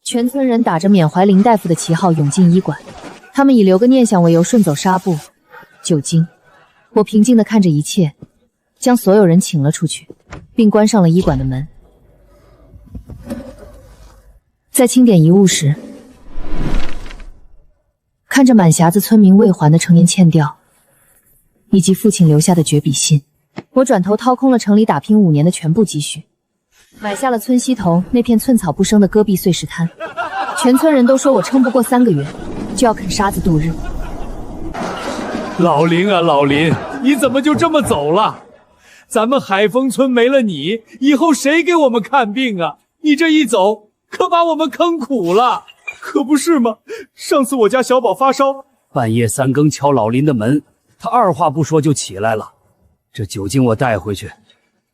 全村人打着缅怀林大夫的旗号涌进医馆，他们以留个念想为由顺走纱布、酒精。我平静地看着一切，将所有人请了出去，并关上了医馆的门。在清点遗物时，看着满匣子村民未还的成年欠调，以及父亲留下的绝笔信，我转头掏空了城里打拼5年的全部积蓄，买下了村西头那片寸草不生的戈壁碎石滩。全村人都说我撑不过3个月，就要啃沙子度日。老林啊，老林，你怎么就这么走了？咱们海丰村没了你，以后谁给我们看病啊？你这一走，可把我们坑苦了。可不是吗？上次我家小宝发烧，半夜3更敲老林的门，他二话不说就起来了。这酒精我带回去，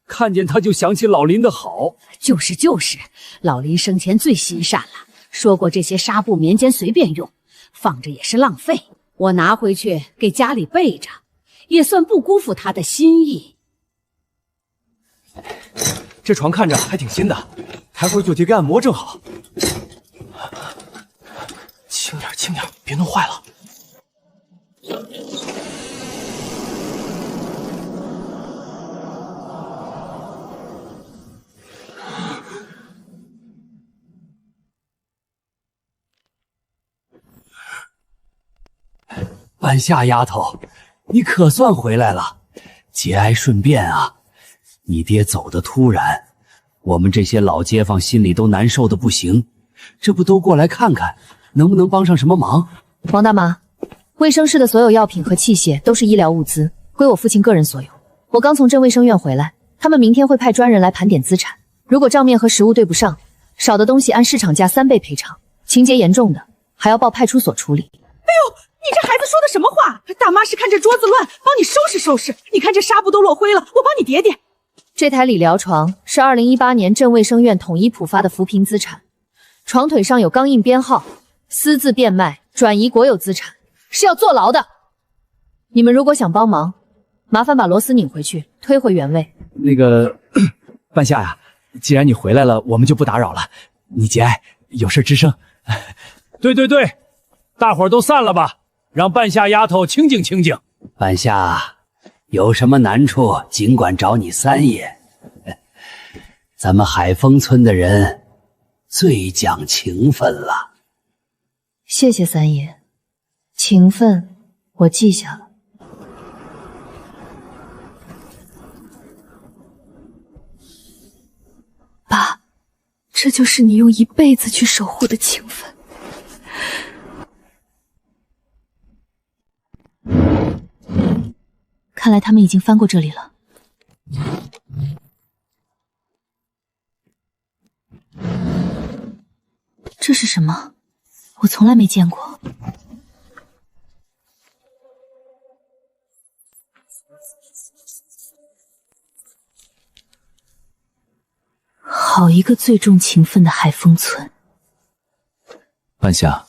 看见他就想起老林的好。就是，老林生前最心善了，说过这些纱布棉笺随便用，放着也是浪费。我拿回去给家里备着，也算不辜负他的心意。这床看着还挺新的，待会儿就贴个按摩正好。轻点，别弄坏了。半夏丫头，你可算回来了，节哀顺变啊！你爹走得突然，我们这些老街坊心里都难受的不行，这不都过来看看，能不能帮上什么忙？王大妈，卫生室的所有药品和器械都是医疗物资，归我父亲个人所有。我刚从镇卫生院回来，他们明天会派专人来盘点资产，如果账面和实物对不上，少的东西按市场价3倍赔偿，情节严重的还要报派出所处理。哎呦，你这孩子说的什么话？大妈是看这桌子乱，帮你收拾收拾。你看这纱布都落灰了，我帮你叠叠。这台理疗床是2018年镇卫生院统一普发的扶贫资产，床腿上有钢印编号，私自变卖转移国有资产是要坐牢的。你们如果想帮忙，麻烦把螺丝拧回去，推回原位。那个半夏呀，既然你回来了，我们就不打扰了。你节哀，有事吱声。对，大伙儿都散了吧，让半夏丫头清静清静。半夏，有什么难处尽管找你三爷。咱们海丰村的人最讲情分了。谢谢三爷，情分我记下了。爸，这就是你用一辈子去守护的情分。看来他们已经翻过这里了。这是什么？我从来没见过。好一个最重情分的海丰村。半夏，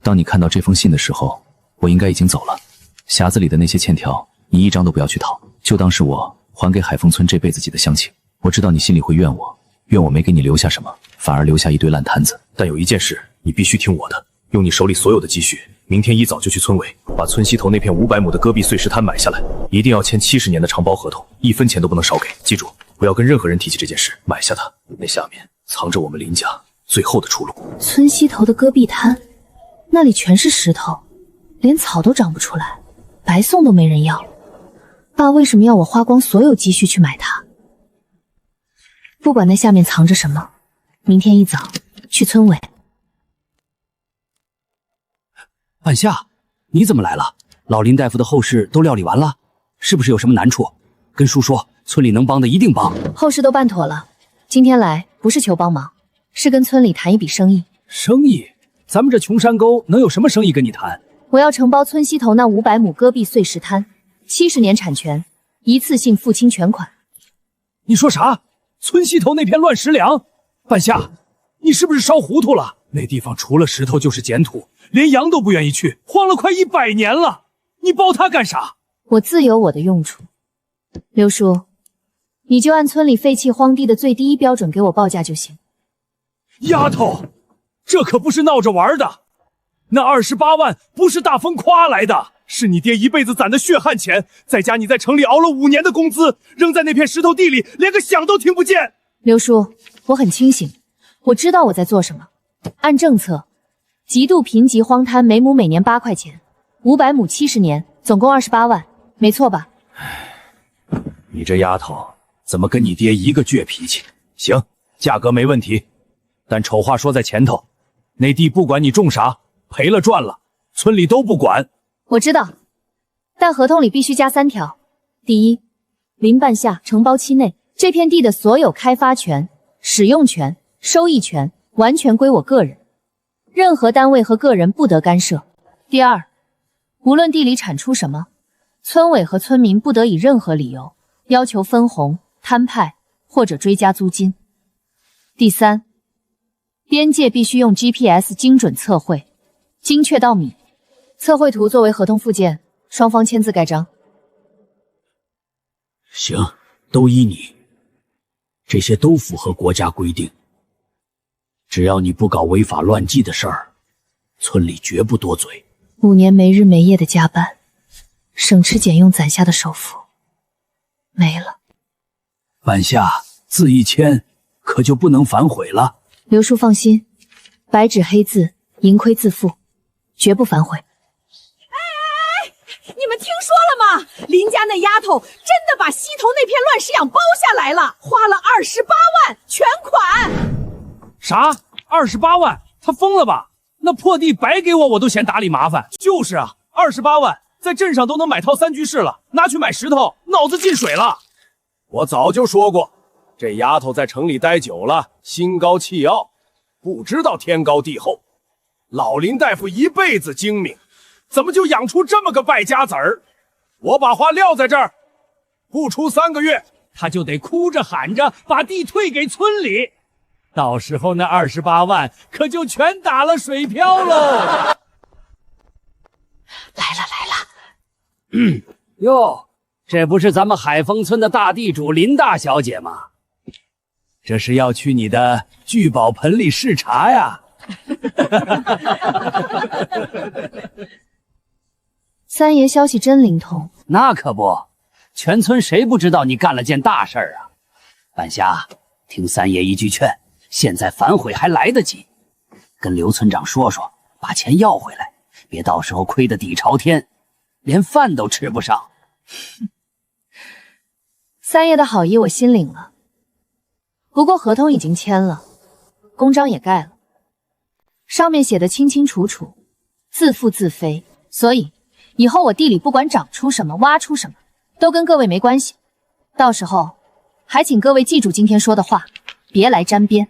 当你看到这封信的时候，我应该已经走了。匣子里的那些欠条，你一张都不要去讨，就当是我还给海丰村这辈子己的乡情。我知道你心里会怨我没给你留下什么，反而留下一堆烂摊子。但有一件事你必须听我的，用你手里所有的积蓄，明天一早就去村委，把村西头那片500亩的戈壁碎石滩买下来，一定要签70年的长包合同，1分钱都不能少给。记住，不要跟任何人提起这件事。买下它，那下面藏着我们林家最后的出路。村西头的戈壁滩，那里全是石头，连草都长不出来，白送都没人要。爸为什么要我花光所有积蓄去买它？不管那下面藏着什么，明天一早去村委。半夏，你怎么来了？老林大夫的后事都料理完了，是不是有什么难处？跟叔说，村里能帮的一定帮。后事都办妥了，今天来不是求帮忙，是跟村里谈一笔生意。生意？咱们这穷山沟能有什么生意跟你谈？我要承包村西头那500亩戈壁碎石滩，70年产权，一次性付清全款。你说啥？村西头那片乱石梁？半夏，你是不是烧糊涂了？那地方除了石头就是碱土，连羊都不愿意去，荒了快100年了，你包它干啥？我自有我的用处。刘叔，你就按村里废弃荒地的最低标准给我报价就行。丫头，这可不是闹着玩的。那28万不是大风刮来的，是你爹一辈子攒的血汗钱，再加你在城里熬了5年的工资，扔在那片石头地里，连个响都听不见。刘叔，我很清醒，我知道我在做什么。按政策，极度贫瘠荒滩每亩每年8块钱，500亩70年，总共28万，没错吧？你这丫头怎么跟你爹一个倔脾气？行，价格没问题，但丑话说在前头，那地不管你种啥，赔了赚了，村里都不管。我知道，但合同里必须加3条。第一，临办下承包期内，这片地的所有开发权、使用权、收益权完全归我个人，任何单位和个人不得干涉。第二，无论地里产出什么，村委和村民不得以任何理由要求分红、摊派或者追加租金。第三，边界必须用 GPS 精准测绘，精确到米。测绘图作为合同附件，双方签字盖章。行，都依你。这些都符合国家规定。只要你不搞违法乱纪的事儿，村里绝不多嘴。5年没日没夜的加班，省吃俭用攒下的首付没了。办下字一签，可就不能反悔了。刘叔放心，白纸黑字，盈亏自负，绝不反悔。你们听说了吗？林家那丫头真的把西头那片乱石养包下来了，花了28万全款。啥？28万？他疯了吧？那破地白给我都嫌打理麻烦。就是啊，28万在镇上都能买套3居室了，拿去买石头，脑子进水了。我早就说过，这丫头在城里待久了，心高气傲，不知道天高地厚。老林大夫一辈子精明，怎么就养出这么个败家子儿？我把话撂在这儿，不出3个月，他就得哭着喊着把地退给村里，到时候那28万可就全打了水漂喽。来了，哟，这不是咱们海丰村的大地主林大小姐吗？这是要去你的聚宝盆里视察呀。三爷消息真灵通。那可不，全村谁不知道你干了件大事儿啊？半夏，听三爷一句劝，现在反悔还来得及，跟刘村长说说，把钱要回来，别到时候亏得底朝天，连饭都吃不上。三爷的好意我心领了，不过合同已经签了，公章也盖了，上面写的清清楚楚，自负自非，所以以后我地里不管长出什么，挖出什么，都跟各位没关系。到时候还请各位记住今天说的话，别来沾边。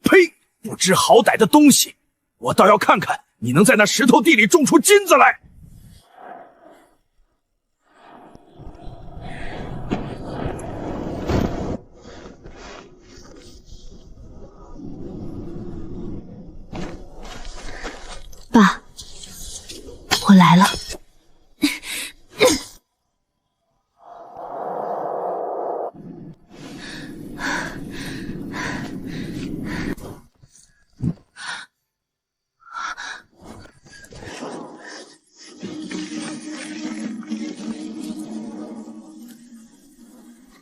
呸！不知好歹的东西，我倒要看看你能在那石头地里种出金子来。爸，我来了。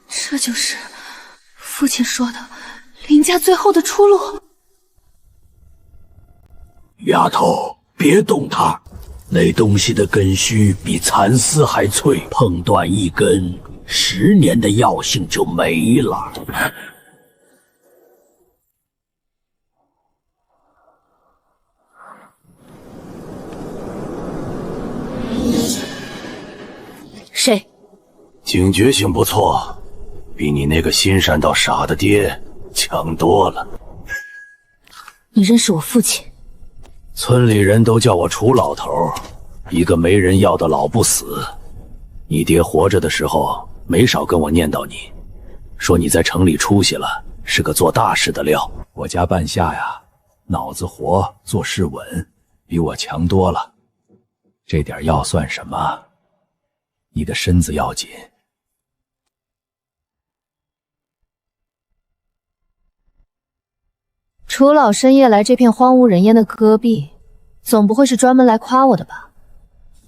这就是父亲说的林家最后的出路。丫头，别动它，那东西的根须比蚕丝还脆，碰断一根，10年的药性就没了。谁？警觉性不错，比你那个心善到傻的爹强多了。你认识我父亲？村里人都叫我楚老头，一个没人要的老不死。你爹活着的时候没少跟我念叨你，说你在城里出息了，是个做大事的料。我家半夏呀，脑子活，做事稳，比我强多了。这点药算什么？你的身子要紧。楚老深夜来这片荒无人烟的戈壁，总不会是专门来夸我的吧？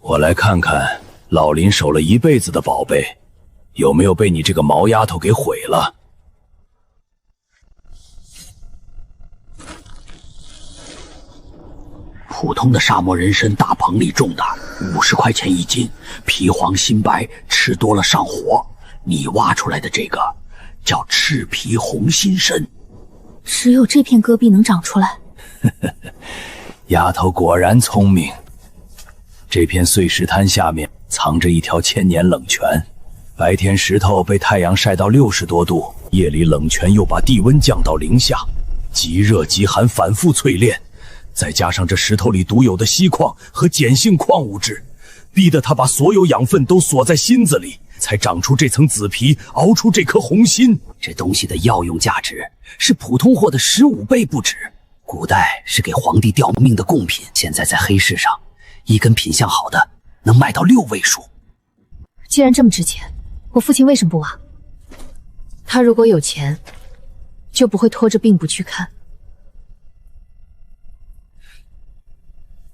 我来看看老林守了一辈子的宝贝，有没有被你这个毛丫头给毁了。普通的沙漠人参大棚里种的，50块钱一斤，皮黄心白，吃多了上火。你挖出来的这个叫赤皮红心参，只有这片戈壁能长出来。丫头果然聪明。这片碎石滩下面藏着一条千年冷泉，白天石头被太阳晒到60多度，夜里冷泉又把地温降到0下，极热极寒反复淬炼，再加上这石头里独有的锡矿和碱性矿物质，逼得它把所有养分都锁在心子里，才长出这层紫皮，熬出这颗红心。这东西的药用价值是普通货的15倍不止，古代是给皇帝吊命的贡品，现在在黑市上，一根品相好的能卖到6位数。既然这么值钱，我父亲为什么不挖？他如果有钱，就不会拖着病不去看，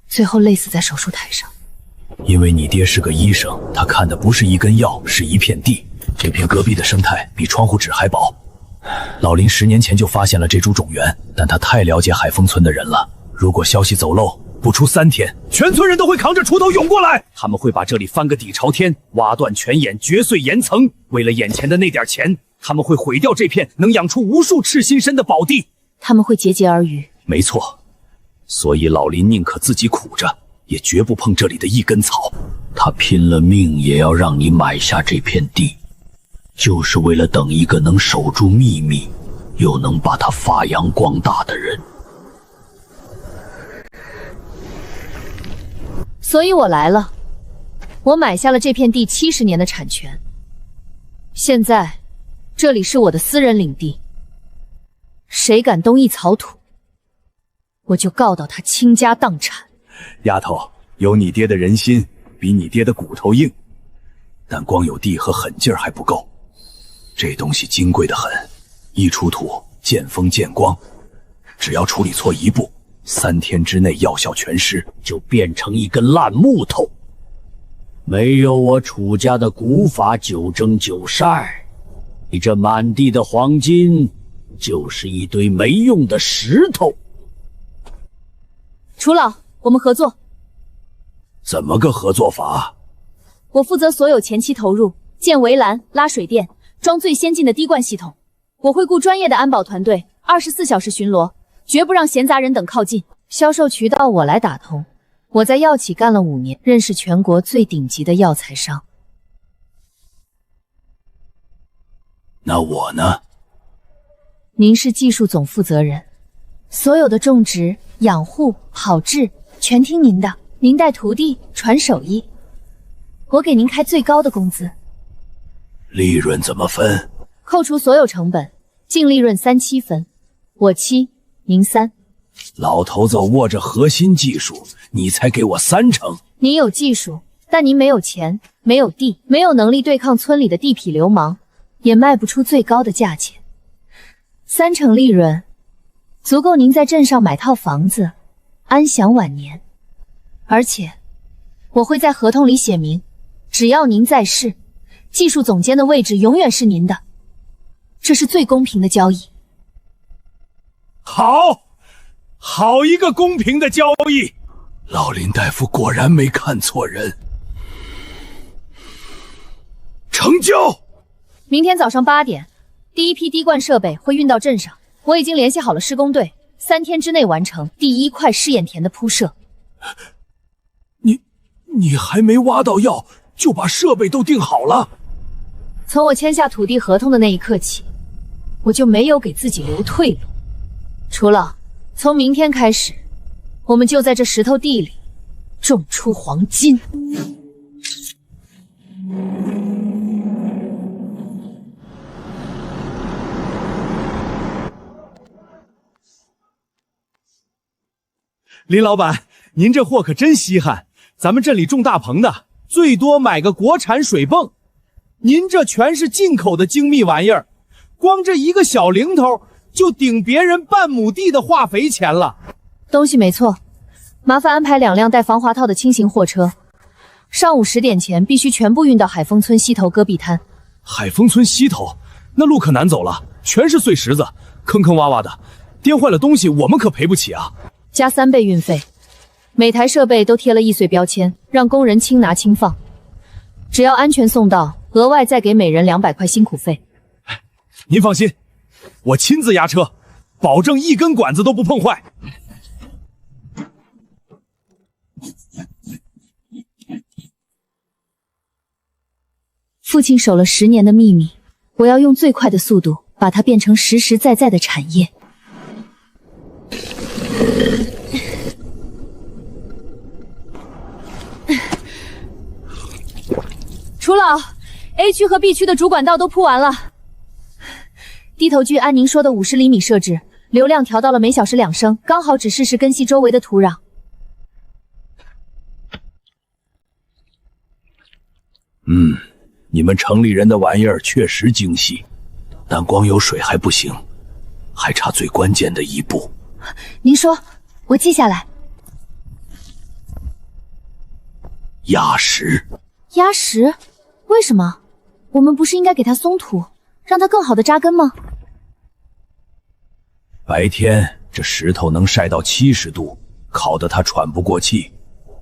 最后累死在手术台上。因为你爹是个医生，他看的不是一根药，是一片地。这片戈壁的生态比窗户纸还薄。老林10年前就发现了这株种源，但他太了解海丰村的人了，如果消息走漏，不出3天，全村人都会扛着锄头涌过来。他们会把这里翻个底朝天，挖断泉眼，掘碎岩层。为了眼前的那点钱，他们会毁掉这片能养出无数赤心参的宝地。他们会节节而渔。没错，所以老林宁可自己苦着，也绝不碰这里的一根草。他拼了命也要让你买下这片地，就是为了等一个能守住秘密，又能把它发扬光大的人。所以我来了，我买下了这片地70年的产权，现在这里是我的私人领地，谁敢动一草土，我就告到他倾家荡产。丫头，有你爹的人心，比你爹的骨头硬，但光有地和狠劲儿还不够。这东西金贵得很，一出土见风见光，只要处理错一步，3天之内药效全失，就变成一根烂木头。没有我楚家的古法9蒸9晒，你这满地的黄金就是一堆没用的石头。楚老，我们合作。怎么个合作法？我负责所有前期投入，建围栏、拉水电、装最先进的滴灌系统。我会雇专业的安保团队，24小时巡逻，绝不让闲杂人等靠近。销售渠道我来打通。我在药企干了5年，认识全国最顶级的药材商。那我呢？您是技术总负责人，所有的种植、养护、炮制全听您的。您带徒弟传手艺，我给您开最高的工资。利润怎么分？扣除所有成本，净利润3-7分，我7，您3。老头子握着核心技术，你才给我3成。您有技术，但您没有钱，没有地，没有能力对抗村里的地痞流氓，也卖不出最高的价钱。3成利润，足够您在镇上买套房子，安享晚年。而且，我会在合同里写明，只要您在世，技术总监的位置永远是您的。这是最公平的交易。好一个公平的交易！老林大夫果然没看错人。成交！明天早上8点，第一批滴灌设备会运到镇上，我已经联系好了施工队，3天之内完成第1块试验田的铺设。你还没挖到药，就把设备都定好了？从我签下土地合同的那一刻起，我就没有给自己留退路。楚老，从明天开始，我们就在这石头地里种出黄金。林老板，您这货可真稀罕，咱们镇里种大棚的，最多买个国产水泵，您这全是进口的精密玩意儿，光这一个小零头就顶别人半亩地的化肥钱了。东西没错，麻烦安排2辆带防滑套的轻型货车，上午10点前必须全部运到海丰村西头戈壁滩。海丰村西头，那路可难走了，全是碎石子，坑坑洼洼的，颠坏了东西我们可赔不起啊！加3倍运费，每台设备都贴了易碎标签，让工人轻拿轻放。只要安全送到，额外再给每人200块辛苦费。您放心，我亲自押车，保证一根管子都不碰坏。父亲守了10年的秘密，我要用最快的速度把它变成实实在在的产业。楚老 ，A 区和 B 区的主管道都铺完了。地头锯按您说的50厘米设置，流量调到了每小时2升，刚好只适时根系周围的土壤。你们城里人的玩意儿确实精细，但光有水还不行，还差最关键的一步。您说，我记下来。压实。压实？为什么？我们不是应该给它松土，让它更好的扎根吗？白天这石头能晒到70度，烤得它喘不过气；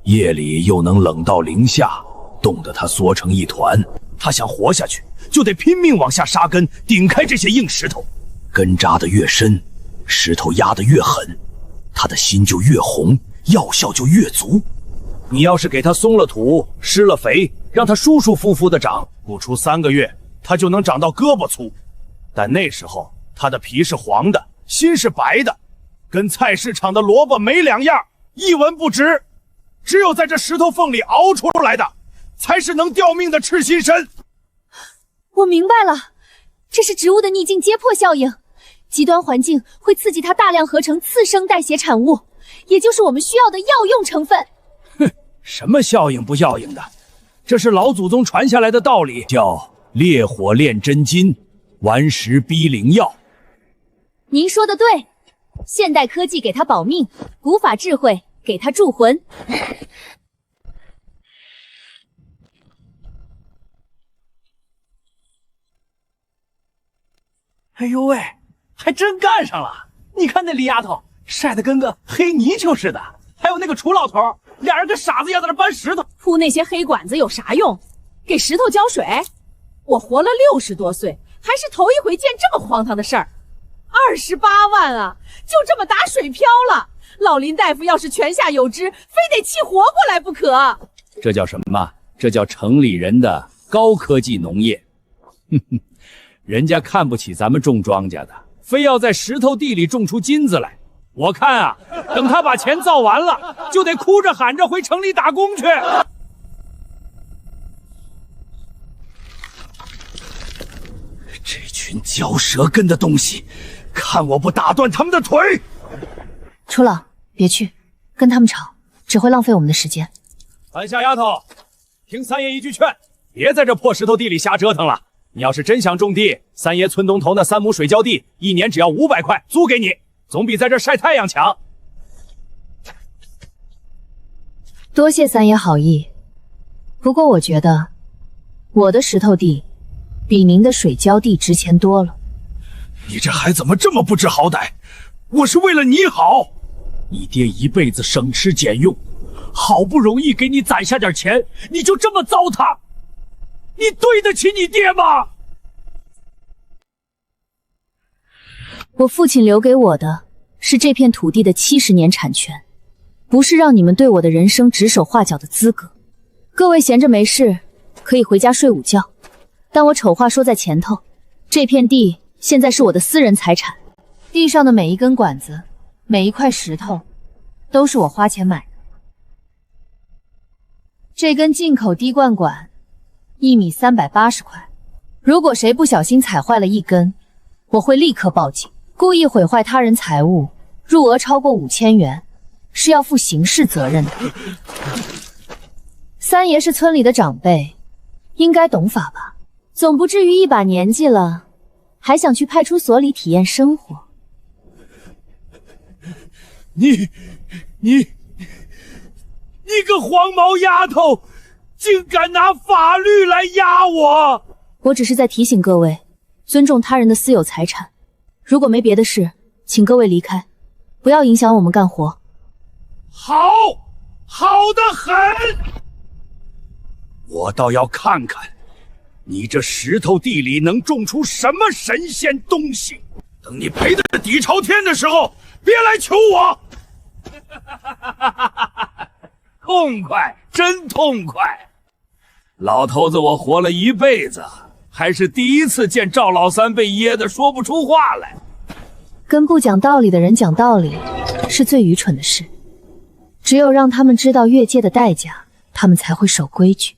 夜里又能冷到0下，冻得它缩成一团。他想活下去，就得拼命往下扎根，顶开这些硬石头。根扎得越深，石头压得越狠，他的心就越红，药效就越足。你要是给它松了土，施了肥，让它舒舒服服的长，不出3个月，它就能长到胳膊粗。但那时候，它的皮是黄的，心是白的，跟菜市场的萝卜没两样，一文不值。只有在这石头缝里熬出来的，才是能吊命的赤心参。我明白了，这是植物的逆境结迫效应，极端环境会刺激它大量合成次生代谢产物，也就是我们需要的药用成分。哼，什么效应不效应的，这是老祖宗传下来的道理，叫烈火炼真金，顽石逼灵药。您说的对，现代科技给它保命，古法智慧给它铸魂。哎呦喂，还真干上了！你看那李丫头晒得跟个黑泥鳅似的，还有那个楚老头，俩人跟傻子一样在那搬石头。铺那些黑管子有啥用？给石头浇水？我活了60多岁，还是头一回见这么荒唐的事儿。28万啊，就这么打水漂了。老林大夫要是泉下有知，非得气活过来不可。这叫什么？这叫城里人的高科技农业。哼哼。人家看不起咱们种庄稼的，非要在石头地里种出金子来。我看啊，等他把钱造完了，就得哭着喊着回城里打工去。这群嚼舌根的东西，看我不打断他们的腿！楚老，别去，跟他们吵，只会浪费我们的时间。半夏丫头，听三爷一句劝，别在这破石头地里瞎折腾了。你要是真想种地，三爷村东头那3亩水浇地，一年只要500块，租给你，总比在这晒太阳强。多谢三爷好意，不过我觉得我的石头地比您的水浇地值钱多了。你这孩子怎么这么不知好歹？我是为了你好。你爹一辈子省吃俭用，好不容易给你攒下点钱，你就这么糟蹋？你对得起你爹吗？我父亲留给我的是这片土地的70年产权，不是让你们对我的人生指手画脚的资格。各位闲着没事可以回家睡午觉，但我丑话说在前头，这片地现在是我的私人财产，地上的每一根管子，每一块石头，都是我花钱买的。这根进口滴灌管1米380块，如果谁不小心踩坏了一根，我会立刻报警。故意毁坏他人财物，入额超过5000元，是要负刑事责任的。三爷是村里的长辈，应该懂法吧？总不至于一把年纪了，还想去派出所里体验生活。你个黄毛丫头，竟敢拿法律来压我！我只是在提醒各位，尊重他人的私有财产。如果没别的事，请各位离开，不要影响我们干活。好得很！我倒要看看，你这石头地里能种出什么神仙东西。等你赔得底朝天的时候，别来求我！痛快，真痛快！老头子，我活了一辈子，还是第一次见赵老三被噎得说不出话来。跟不讲道理的人讲道理，是最愚蠢的事。只有让他们知道越界的代价，他们才会守规矩。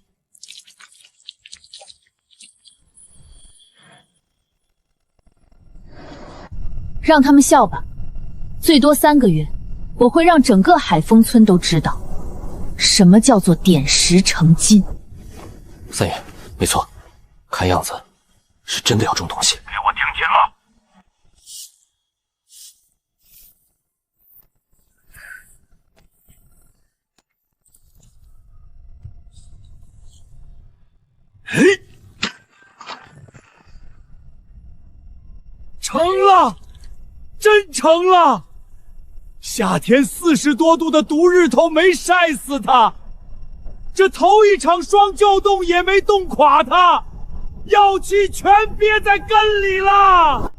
让他们笑吧，最多3个月，我会让整个海丰村都知道，什么叫做点石成金。三爷，没错，看样子是真的要种东西。给我听清了！成了，真成了！夏天40多度的毒日头没晒死他，这头一场双旧冻也没冻垮他，妖气全憋在根里了。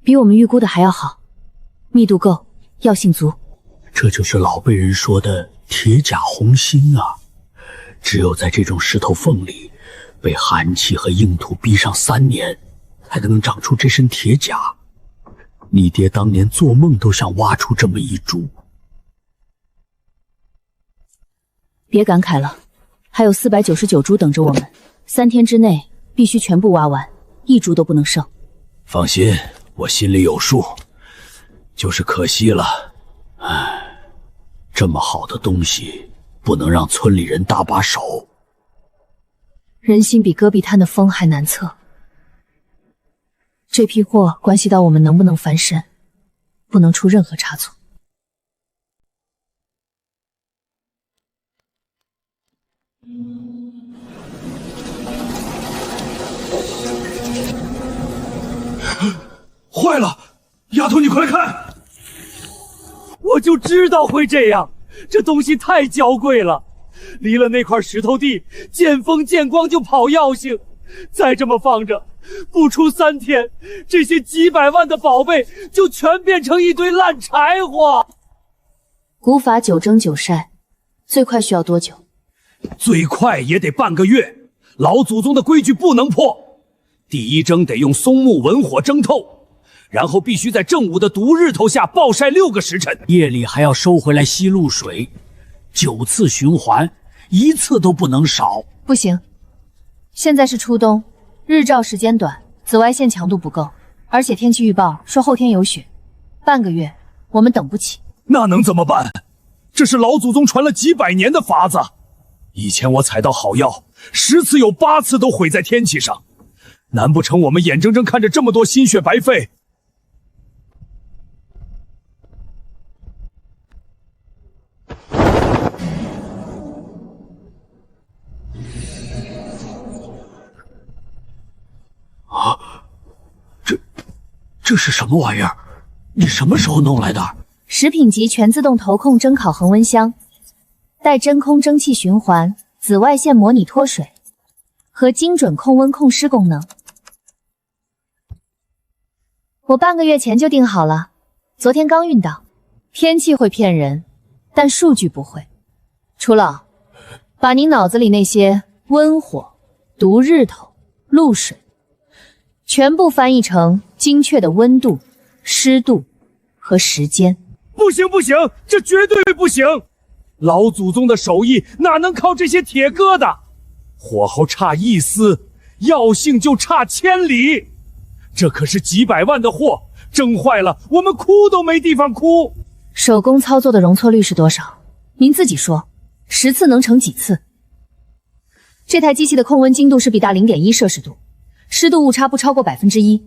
比我们预估的还要好，密度够，药性足。这就是老辈人说的铁甲红心啊！只有在这种石头缝里，被寒气和硬土逼上3年，才能长出这身铁甲。你爹当年做梦都想挖出这么一株。别感慨了，还有499株等着我们，3天之内必须全部挖完，1株都不能剩。放心，我心里有数，就是可惜了。唉，这么好的东西，不能让村里人搭把手。人心比戈壁滩的风还难测，这批货关系到我们能不能翻身，不能出任何差错。坏了，丫头，你快来看！我就知道会这样，这东西太娇贵了，离了那块石头地，见风见光就跑药性。再这么放着，不出3天，这些几百万的宝贝就全变成一堆烂柴火。古法9蒸9晒，最快需要多久？最快也得半个月，老祖宗的规矩不能破。第一蒸得用松木文火蒸透，然后必须在正午的毒日头下暴晒6个时辰，夜里还要收回来吸露水，9次循环，1次都不能少。不行，现在是初冬，日照时间短，紫外线强度不够，而且天气预报说后天有雪，半个月我们等不起。那能怎么办？这是老祖宗传了几百年的法子，以前我采到好药，10次有8次都毁在天气上，难不成我们眼睁睁看着这么多心血白费？这是什么玩意儿？你什么时候弄来的？食品级全自动投控蒸烤恒温箱，带真空蒸汽循环、紫外线模拟脱水和精准控温控湿功能。我半个月前就订好了，昨天刚运到。天气会骗人，但数据不会。楚老，把你脑子里那些温火、毒日头、露水全部翻译成精确的温度、湿度和时间。不行不行，这绝对不行！老祖宗的手艺哪能靠这些铁疙瘩？火候差1丝，药性就差千里。这可是几百万的货，蒸坏了我们哭都没地方哭。手工操作的容错率是多少？您自己说，10次能成几次？这台机器的控温精度是比大0.1摄氏度，湿度误差不超过1%，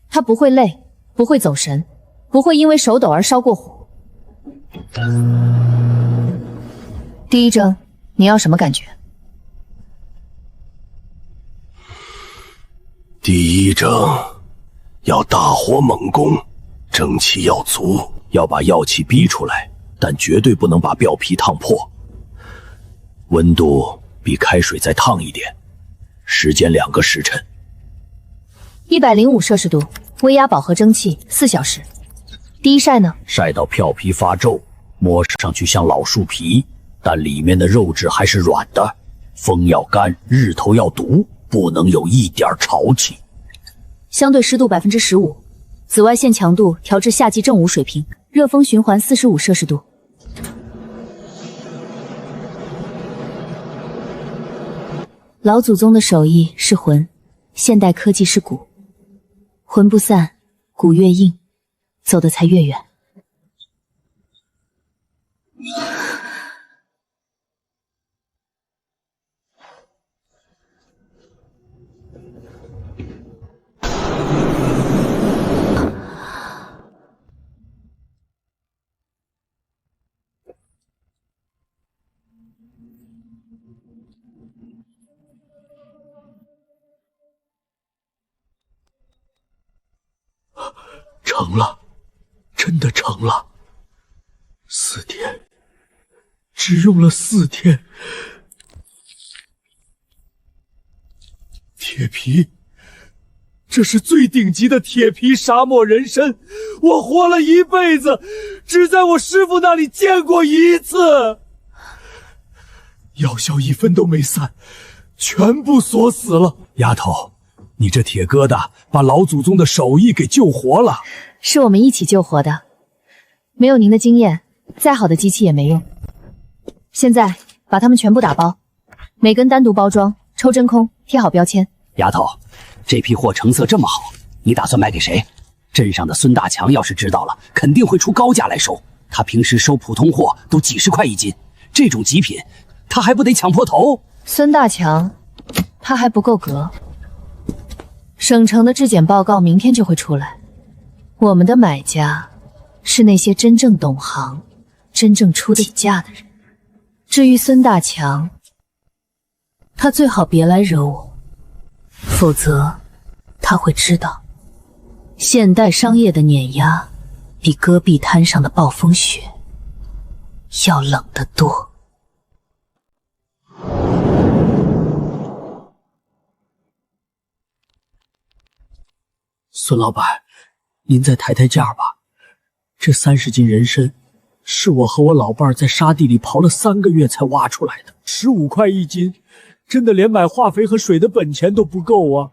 它不会累，不会走神，不会因为手抖而烧过火。第一征，你要什么感觉？第一征要大火猛攻，蒸汽要足，要把药气逼出来，但绝对不能把表皮烫破。温度比开水再烫一点，时间2个时辰。105摄氏度，微压饱和蒸汽4小时。第一晒呢？晒到表皮发皱，摸上去像老树皮，但里面的肉质还是软的。风要干，日头要毒，不能有一点潮气。相对湿度15%，紫外线强度调至夏季正午水平，热风循环45摄氏度。老祖宗的手艺是魂，现代科技是骨。魂不散，骨越硬，走得才越远。成了，真的成了。4天，只用了4天。铁皮，这是最顶级的铁皮沙漠人参，我活了一辈子，只在我师傅那里见过一次。药效1分都没散，全部锁死了。丫头，你这铁疙瘩把老祖宗的手艺给救活了。是我们一起救活的，没有您的经验，再好的机器也没用。现在把它们全部打包，每根单独包装，抽真空，贴好标签。丫头，这批货成色这么好，你打算卖给谁？镇上的孙大强要是知道了，肯定会出高价来收。他平时收普通货都几十块1斤，这种极品，他还不得抢破头？孙大强，他还不够格。省城的质检报告明天就会出来。我们的买家是那些真正懂行、真正出得起价的人。至于孙大强，他最好别来惹我，否则他会知道，现代商业的碾压比戈壁滩上的暴风雪要冷得多。孙老板，您再抬抬价吧。这30斤人参是我和我老伴在沙地里刨了3个月才挖出来的，15块1斤，真的连买化肥和水的本钱都不够啊。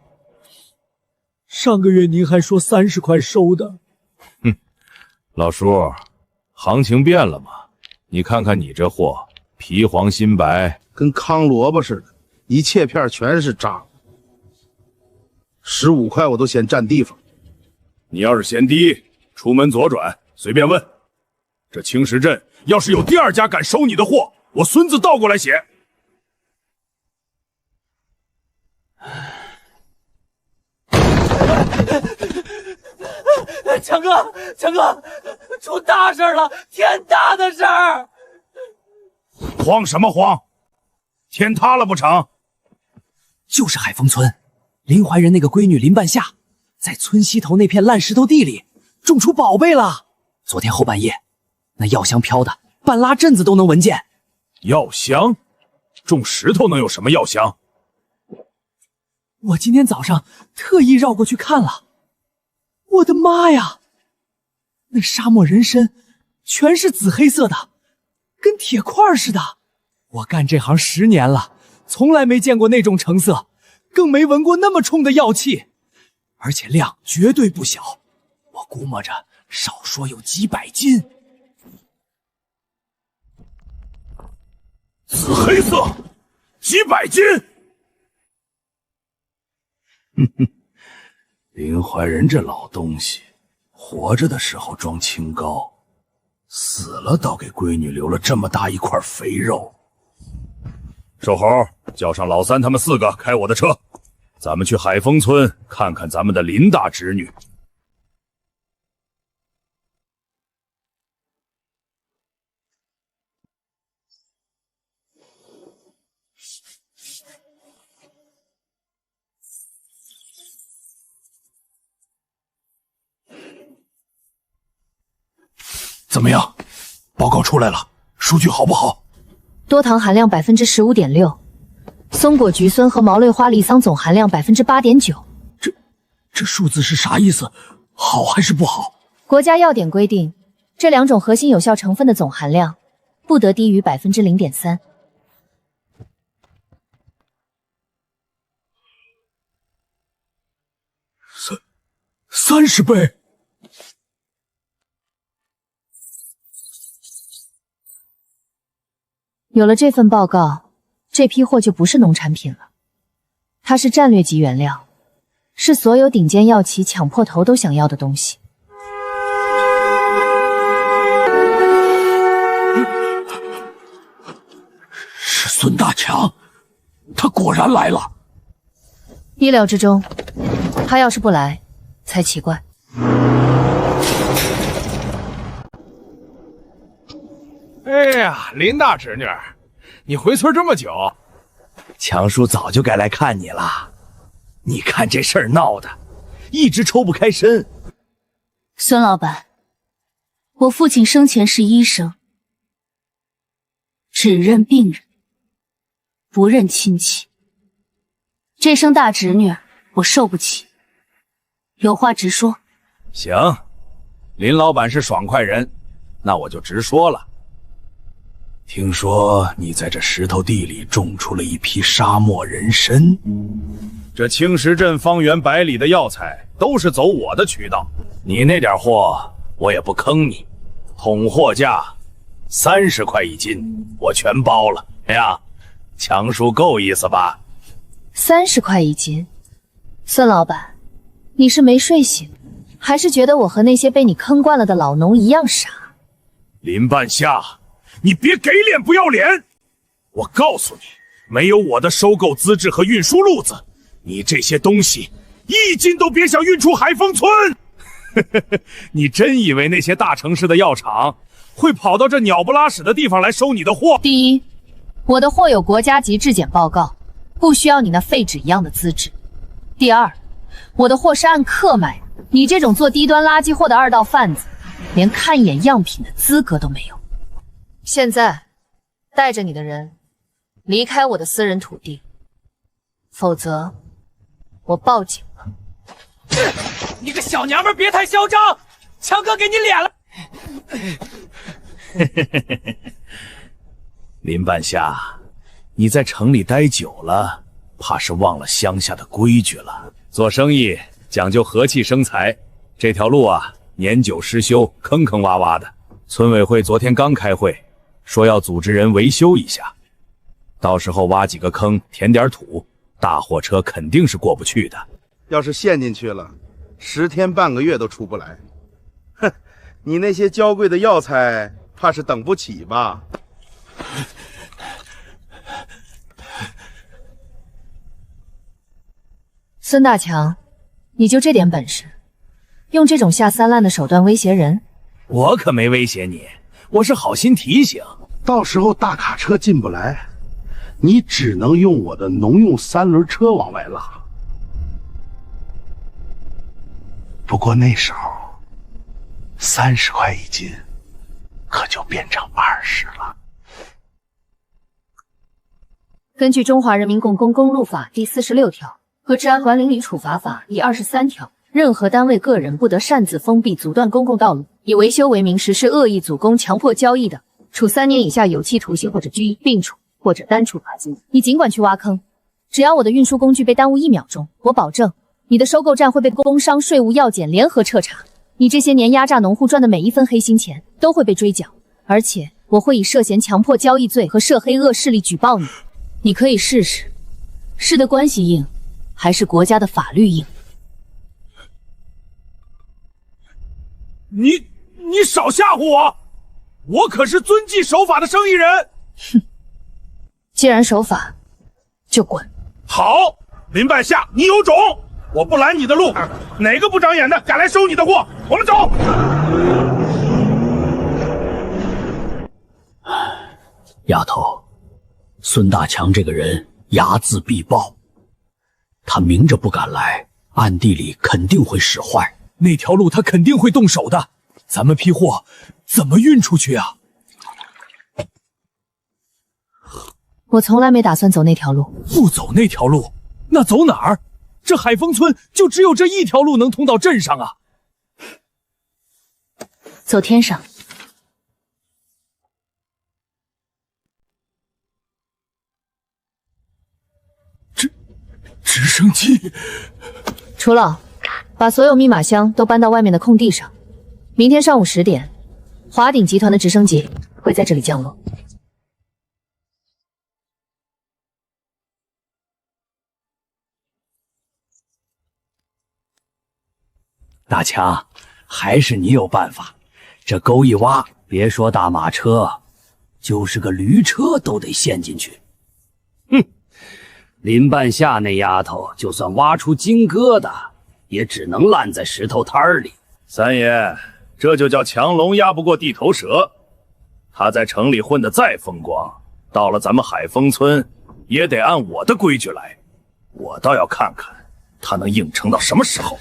上个月您还说30块收的。老叔，行情变了吗？你看看你这货，皮黄心白，跟糠萝卜似的，一切片全是渣。15块我都嫌占地方。你要是嫌低，出门左转，随便问。这青石镇要是有第2家敢收你的货，我孙子倒过来写。强哥，强哥，出大事了！天大的事儿！慌什么慌？天塌了不成？就是海丰村林怀仁那个闺女林半夏，在村西头那片烂石头地里种出宝贝了。昨天后半夜，那药香飘的半拉镇子都能闻见。药香？种石头能有什么药香？我今天早上特意绕过去看了。我的妈呀！那沙漠人参全是紫黑色的，跟铁块似的。我干这行10年了，从来没见过那种成色，更没闻过那么冲的药气，而且量绝对不小，我估摸着少说有几百斤。紫黑色，几百斤！林怀仁这老东西，活着的时候装清高，死了倒给闺女留了这么大一块肥肉。瘦猴，叫上老三他们4个开我的车，咱们去海丰村看看咱们的林大侄女。怎么样？报告出来了，数据好不好？多糖含量15.6%，松果菊酸和毛类花梨桑总含量8.9%。这数字是啥意思？好还是不好？国家药典规定，这2种核心有效成分的总含量不得低于0.3%。30倍。有了这份报告，这批货就不是农产品了，它是战略级原料，是所有顶尖药企抢破头都想要的东西。是孙大强，他果然来了。意料之中，他要是不来才奇怪。哎呀，林大侄女，你回村这么久，强叔早就该来看你了。你看这事儿闹的，一直抽不开身。孙老板，我父亲生前是医生，只认病人，不认亲戚。这生大侄女，我受不起。有话直说。行，林老板是爽快人，那我就直说了。听说你在这石头地里种出了一批沙漠人参，这青石镇方圆100里的药材都是走我的渠道，你那点货我也不坑你，统货价30块1斤，我全包了。哎呀，强叔够意思吧？30块1斤，孙老板，你是没睡醒，还是觉得我和那些被你坑惯了的老农一样傻？林半夏，你别给脸不要脸！我告诉你，没有我的收购资质和运输路子，你这些东西1斤都别想运出海丰村。你真以为那些大城市的药厂会跑到这鸟不拉屎的地方来收你的货？第一，我的货有国家级质检报告，不需要你那废纸一样的资质。第二，我的货是按克买的，你这种做低端垃圾货的2道贩子，连看一眼样品的资格都没有。现在，带着你的人离开我的私人土地，否则我报警了。你个小娘们，别太嚣张！强哥给你脸了。林半夏，你在城里待久了，怕是忘了乡下的规矩了。做生意讲究和气生财，这条路啊，年久失修，坑坑洼洼的。村委会昨天刚开会，说要组织人维修一下，到时候挖几个坑，填点土，大货车肯定是过不去的。要是陷进去了，10天半个月都出不来。哼，你那些娇贵的药材，怕是等不起吧？孙大强，你就这点本事，用这种下三滥的手段威胁人？我可没威胁你，我是好心提醒。到时候大卡车进不来，你只能用我的农用3轮车往外拉。不过那时候，30块1斤，可就变成20了。根据《中华人民共和国公路法》第46条和《治安管理处罚法》第23条，任何单位、个人不得擅自封闭、阻断公共道路，以维修为名实施恶意阻工、强迫交易的，处3年以下有期徒刑或者拘役，并处或者单处罚金。你尽管去挖坑，只要我的运输工具被耽误1秒钟，我保证你的收购站会被工商、税务、药检联合彻查。你这些年压榨农户赚的每一分黑心钱都会被追缴，而且我会以涉嫌强迫交易罪和涉黑恶势力举报你。你可以试试，是的关系硬，还是国家的法律硬？你少吓唬我！我可是遵纪守法的生意人。哼，既然守法，就滚。好，林半夏，你有种，我不拦你的路。哪个不长眼的敢来收你的货？我们走。丫头，孙大强这个人睚眦必报，他明着不敢来，暗地里肯定会使坏。那条路他肯定会动手的，咱们批货怎么运出去啊？我从来没打算走那条路。不走那条路，那走哪儿？这海丰村就只有这一条路能通到镇上啊！走天上。直升机。楚老，把所有密码箱都搬到外面的空地上。明天上午10点，华鼎集团的直升机会在这里降落。大强，还是你有办法。这沟一挖，别说大马车，就是个驴车都得陷进去。哼，林半夏那丫头，就算挖出金疙瘩，也只能烂在石头摊里。三爷，这就叫强龙压不过地头蛇。他在城里混得再风光，到了咱们海丰村，也得按我的规矩来。我倒要看看他能硬撑到什么时候。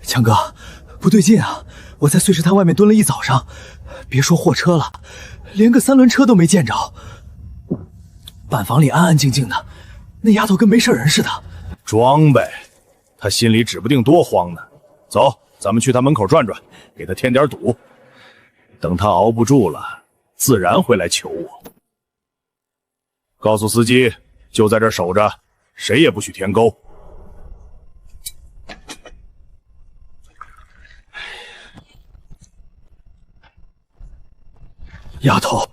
强哥，不对劲啊！我在碎石滩外面蹲了一早上，别说货车了，连个3轮车都没见着。板房里安安静静的，那丫头跟没事人似的。装呗，他心里指不定多慌呢。走，咱们去他门口转转，给他添点堵。等他熬不住了，自然会来求我。告诉司机，就在这守着，谁也不许填沟。丫头，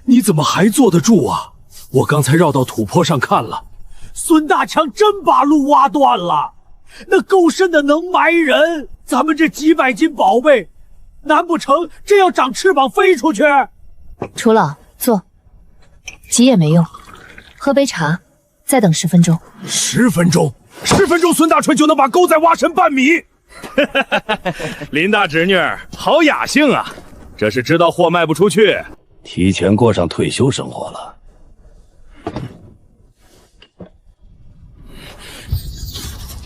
你怎么还坐得住啊？我刚才绕到土坡上看了，孙大强真把路挖断了，那沟深的能埋人。咱们这几百斤宝贝，难不成真要长翅膀飞出去？楚老，坐，急也没用，喝杯茶，再等10分钟。10分钟，10分钟，孙大川就能把沟再挖深半米。林大侄女好雅兴啊，这是知道货卖不出去，提前过上退休生活了。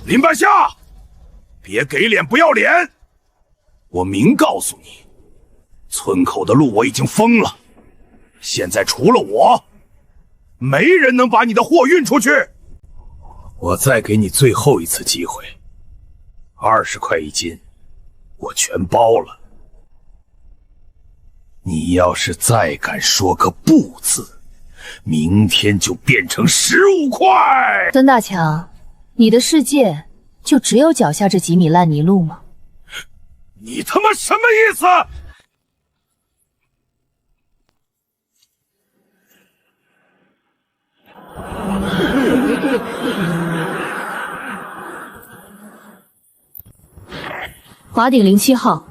林半夏，别给脸不要脸！我明告诉你，村口的路我已经封了，现在除了我，没人能把你的货运出去。我再给你最后一次机会，20块1斤，我全包了。你要是再敢说个不字，明天就变成15块。孙大强，你的世界就只有脚下这几米烂泥路吗？你他妈什么意思？华鼎07号，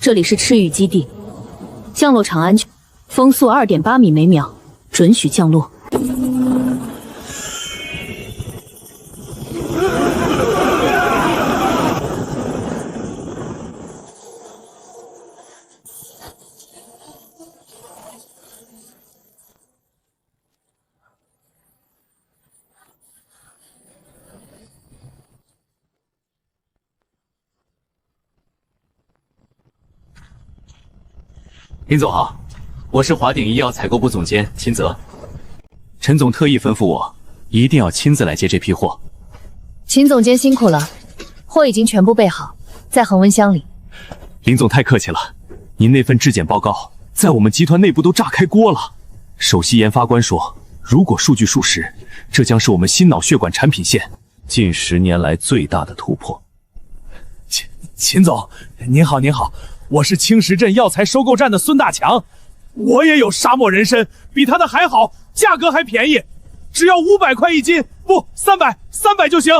这里是赤羽基地，降落场安全，风速2.8米每秒，准许降落。林总好，我是华鼎医药采购部总监秦泽。陈总特意吩咐我，一定要亲自来接这批货。秦总监辛苦了，货已经全部备好，在恒温箱里。林总太客气了，您那份质检报告在我们集团内部都炸开锅了。首席研发官说，如果数据属实，这将是我们心脑血管产品线近10年来最大的突破。秦总，您好，您好。我是青石镇药材收购站的孙大强，我也有沙漠人参，比他的还好，价格还便宜，只要500块1斤，不，300就行。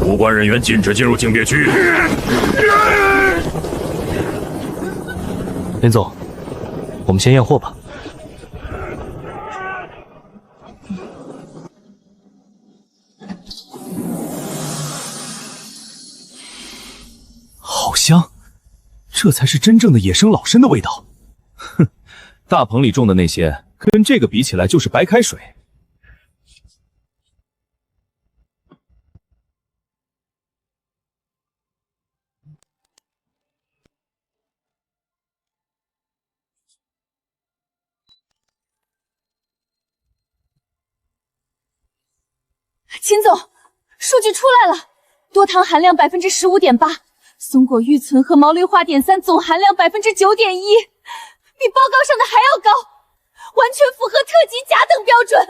无关人员禁止进入警别区。林总，我们先验货吧。好香，这才是真正的野生老参的味道。哼，大棚里种的那些跟这个比起来就是白开水。秦总，数据出来了，多糖含量15.8%，松果玉醇和毛驴花碘酸总含量9.1%，比报告上的还要高，完全符合特级甲等标准。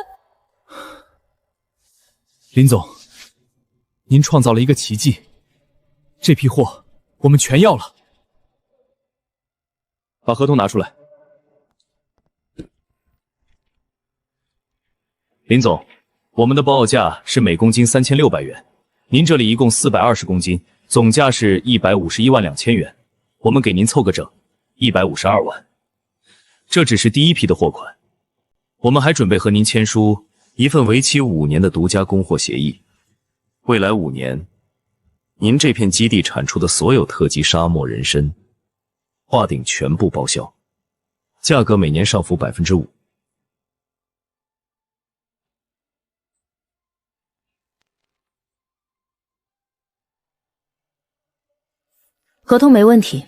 林总，您创造了一个奇迹，这批货我们全要了。把合同拿出来。林总，我们的报价是每公斤3600元，您这里一共420公斤，总价是151万2千元，我们给您凑个整，152万。这只是第一批的货款，我们还准备和您签署一份为期5年的独家供货协议。未来5年，您这片基地产出的所有特级沙漠人参，华鼎全部报销，价格每年上浮5%。合同没问题。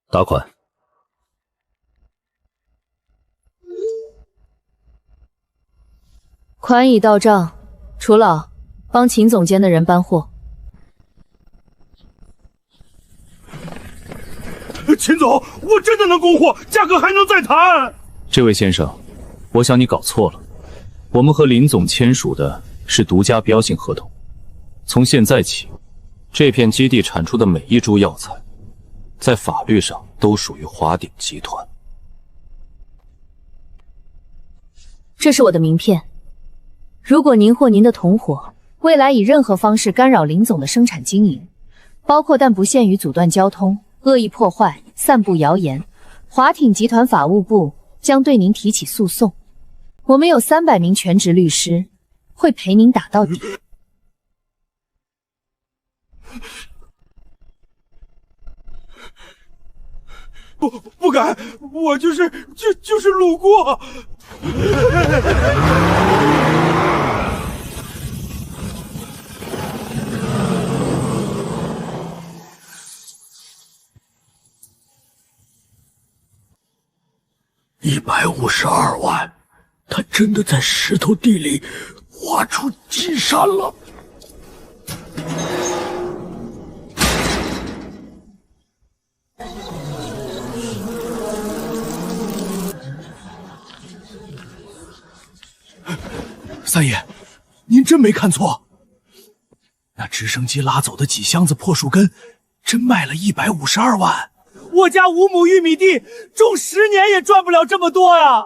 打款。款已到账，楚老，帮秦总监的人搬货。秦总，我真的能供货，价格还能再谈。这位先生，我想你搞错了，我们和林总签署的是独家标性合同，从现在起，这片基地产出的每一株药材，在法律上都属于华鼎集团。这是我的名片，如果您或您的同伙未来以任何方式干扰林总的生产经营，包括但不限于阻断交通、恶意破坏、散布谣言，华鼎集团法务部将对您提起诉讼。我们有300名全职律师，会陪您打到底。不敢，我就是路过。152万，他真的在石头地里挖出金山了。三爷，您真没看错，那直升机拉走的几箱子破树根，真卖了152万。我家5亩玉米地种10年也赚不了这么多呀！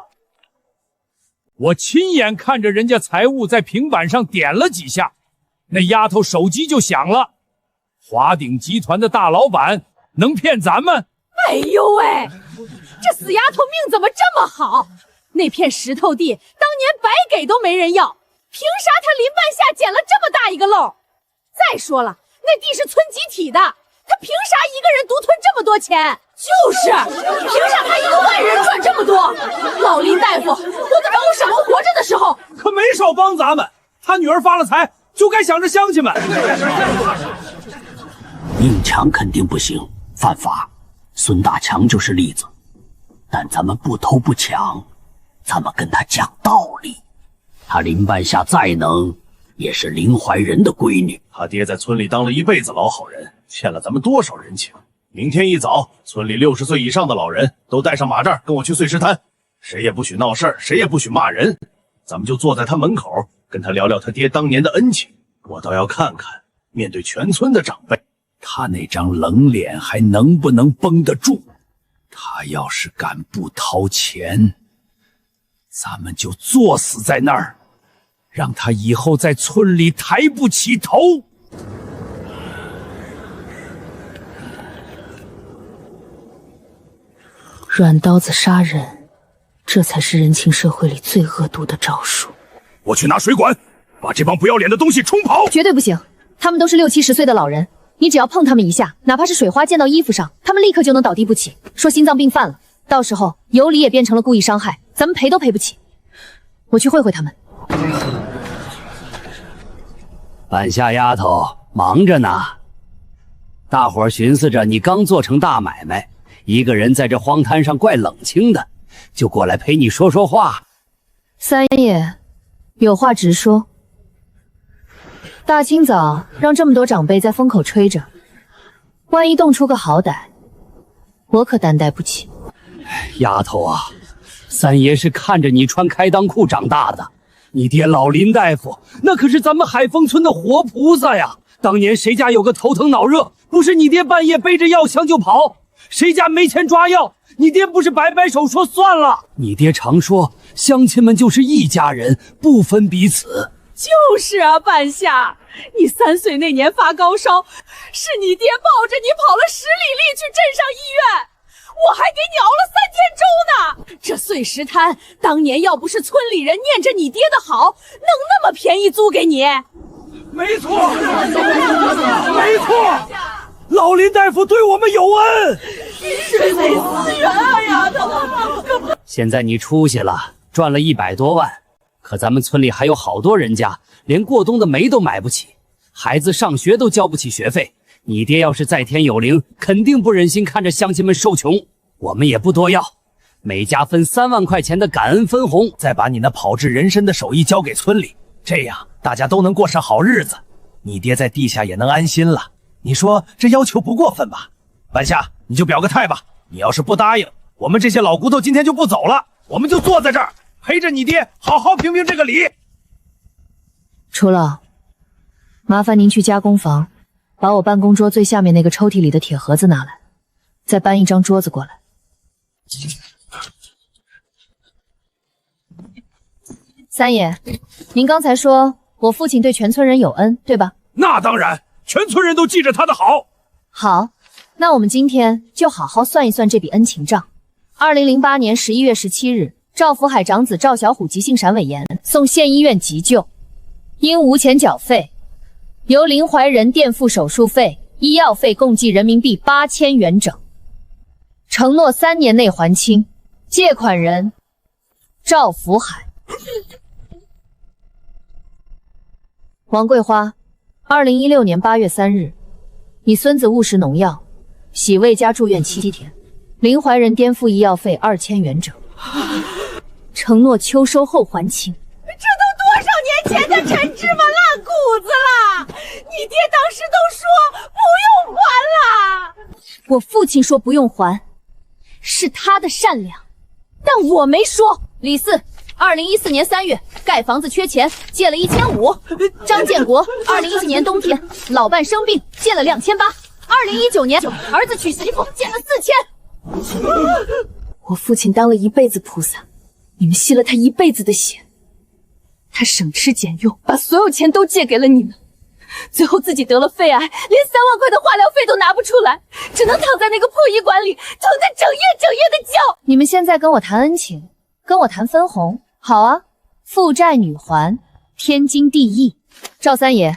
我亲眼看着人家财务在平板上点了几下，那丫头手机就响了。华鼎集团的大老板能骗咱们？哎呦喂，这死丫头命怎么这么好？那片石头地当年白给都没人要，凭啥他林半夏捡了这么大一个漏？再说了，那地是村集体的，他凭啥一个人独吞这么多钱？就是，凭啥他一个外人赚这么多？老林大夫，我都找我什么活着的时候，可没少帮咱们。他女儿发了财，就该想着乡亲们。硬抢肯定不行，犯法。孙大强就是例子。但咱们不偷不抢，咱们跟他讲道理。他林半夏再能，也是林怀仁的闺女。他爹在村里当了一辈子老好人，欠了咱们多少人情？明天一早，村里60岁以上的老人都带上马扎，跟我去碎石滩。谁也不许闹事儿，谁也不许骂人。咱们就坐在他门口，跟他聊聊他爹当年的恩情。我倒要看看，面对全村的长辈，他那张冷脸还能不能绷得住？他要是敢不掏钱，咱们就坐死在那儿，让他以后在村里抬不起头。软刀子杀人，这才是人情社会里最恶毒的招数。我去拿水管，把这帮不要脸的东西冲跑！绝对不行，他们都是60、70岁的老人，你只要碰他们一下，哪怕是水花溅到衣服上，他们立刻就能倒地不起，说心脏病犯了。到时候有理也变成了故意伤害，咱们赔都赔不起。我去会会他们。半夏丫头忙着呢，大伙儿寻思着你刚做成大买卖，一个人在这荒滩上怪冷清的，就过来陪你说说话。三爷，有话直说。大清早让这么多长辈在风口吹着，万一冻出个好歹，我可担待不起。丫头啊，三爷是看着你穿开裆裤长大的，你爹老林大夫那可是咱们海丰村的活菩萨呀。当年谁家有个头疼脑热，不是你爹半夜背着药箱就跑？谁家没钱抓药，你爹不是摆摆手说算了？你爹常说乡亲们就是一家人，不分彼此。就是啊，半夏，你3岁那年发高烧，是你爹抱着你跑了10里地去镇上医院，我还给你熬了3天粥呢。这碎石滩当年要不是村里人念着你爹的好，能那么便宜租给你？没错，没错，老林大夫对我们有恩，水没思源啊，丫头。现在你出息了，赚了100多万，可咱们村里还有好多人家连过冬的煤都买不起，孩子上学都交不起学费。你爹要是在天有灵，肯定不忍心看着乡亲们受穷。我们也不多要，每家分3万块钱的感恩分红，再把你那炮制人参的手艺交给村里，这样大家都能过上好日子，你爹在地下也能安心了。你说这要求不过分吧？半夏，你就表个态吧。你要是不答应，我们这些老骨头今天就不走了，我们就坐在这儿陪着你爹好好评评这个理。楚老，麻烦您去加工房把我办公桌最下面那个抽屉里的铁盒子拿来，再搬一张桌子过来。三爷，您刚才说我父亲对全村人有恩，对吧？那当然，全村人都记着他的好。好，那我们今天就好好算一算这笔恩情账。2008年11月17日，赵福海长子赵小虎急性闪尾炎，送县医院急救，因无钱缴费，由林怀仁垫付手术费、医药费共计人民币8000元整，承诺3年内还清。借款人赵福海。王桂花，2016年8月3日，你孙子误食农药，洗胃加住院7天，林怀仁颠覆医药费2000元整，承诺秋收后还清。这都多少年前的陈芝麻烂谷子了，你爹当时都说不用还了。我父亲说不用还，是他的善良，但我没说。李四，2014年3月盖房子缺钱，借了1500。张建国，2017年冬天老伴生病，借了2800。2019年儿子娶媳妇，借了4000。我父亲当了一辈子菩萨，你们吸了他一辈子的血。他省吃俭用，把所有钱都借给了你们，最后自己得了肺癌，连3万块的化疗费都拿不出来，只能躺在那个破医馆里，疼得整夜的叫。你们现在跟我谈恩情，跟我谈分红，好啊，父债女还，天经地义。赵三爷，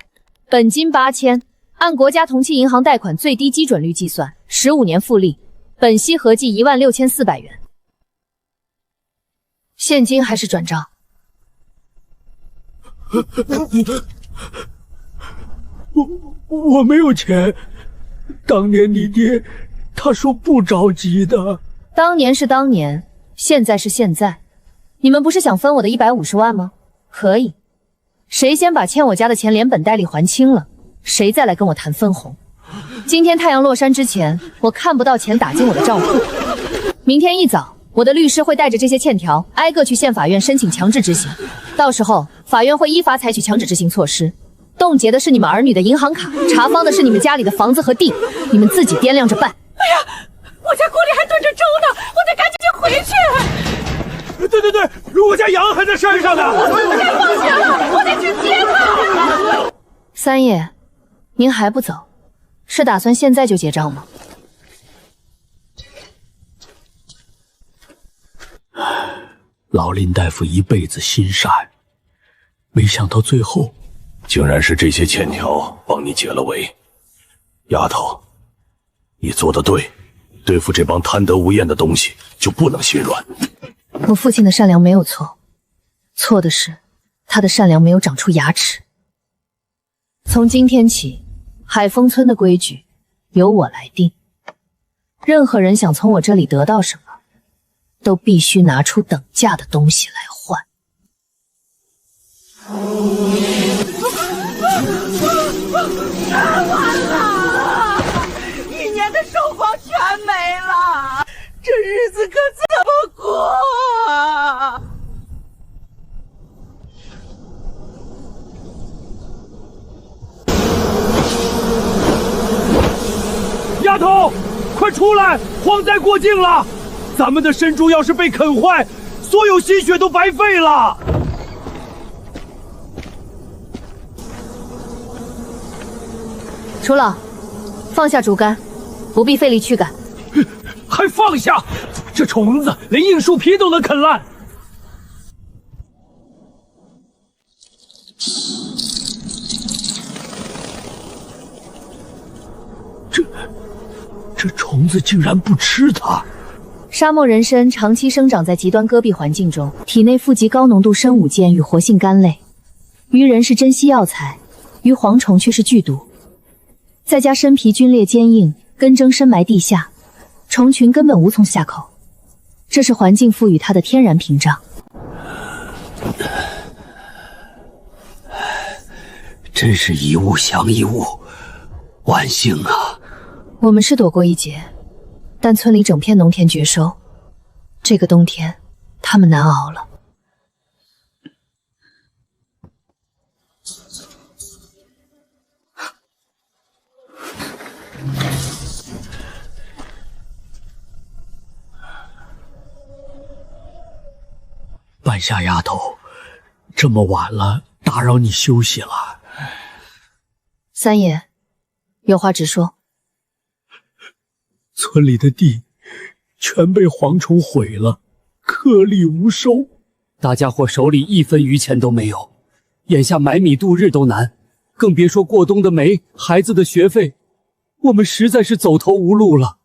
本金8000，按国家同期银行贷款最低基准率计算，15年复利，本息合计16400元。现金还是转账？我没有钱，当年你爹他说不着急的。当年是当年，现在是现在。你们不是想分我的150万吗？可以，谁先把欠我家的钱连本带利还清了，谁再来跟我谈分红。今天太阳落山之前，我看不到钱打进我的账户。明天一早，我的律师会带着这些欠条挨个去县法院申请强制执行，到时候法院会依法采取强制执行措施，冻结的是你们儿女的银行卡，查封的是你们家里的房子和地，你们自己掂量着办。哎呀，我家锅里还炖着粥呢，我得赶紧回去。对，我家羊还在山上呢。我该放学了，我得去接他。三爷，您还不走，是打算现在就结账吗？老林大夫一辈子心善，没想到最后竟然是这些欠条帮你解了围。丫头，你做得对，对付这帮贪得无厌的东西就不能心软。我父亲的善良没有错，错的是他的善良没有长出牙齿。从今天起，海丰村的规矩由我来定，任何人想从我这里得到什么，都必须拿出等价的东西来换。完了！1年的收获全没了，这日子可怎么过啊？丫头，快出来！荒灾过境了，咱们的神珠要是被啃坏，所有心血都白费了。楚老，放下竹竿，不必费力驱赶。还放下！这虫子连硬树皮都能啃烂。这虫子竟然不吃它！沙漠人参长期生长在极端戈壁环境中，体内富集高浓度生物碱与活性苷类，于人是珍稀药材，于蝗虫却是剧毒。再加身皮皲裂坚硬，根征深埋地下，虫群根本无从下口，这是环境赋予它的天然屏障。真是一物降一物，万幸啊！我们是躲过一劫，但村里整片农田绝收，这个冬天他们难熬了。半夏丫头，这么晚了，打扰你休息了。三爷，有话直说。村里的地全被蝗虫毁了，颗粒无收，大家伙手里1分余钱都没有，眼下买米度日都难，更别说过冬的煤、孩子的学费，我们实在是走投无路了。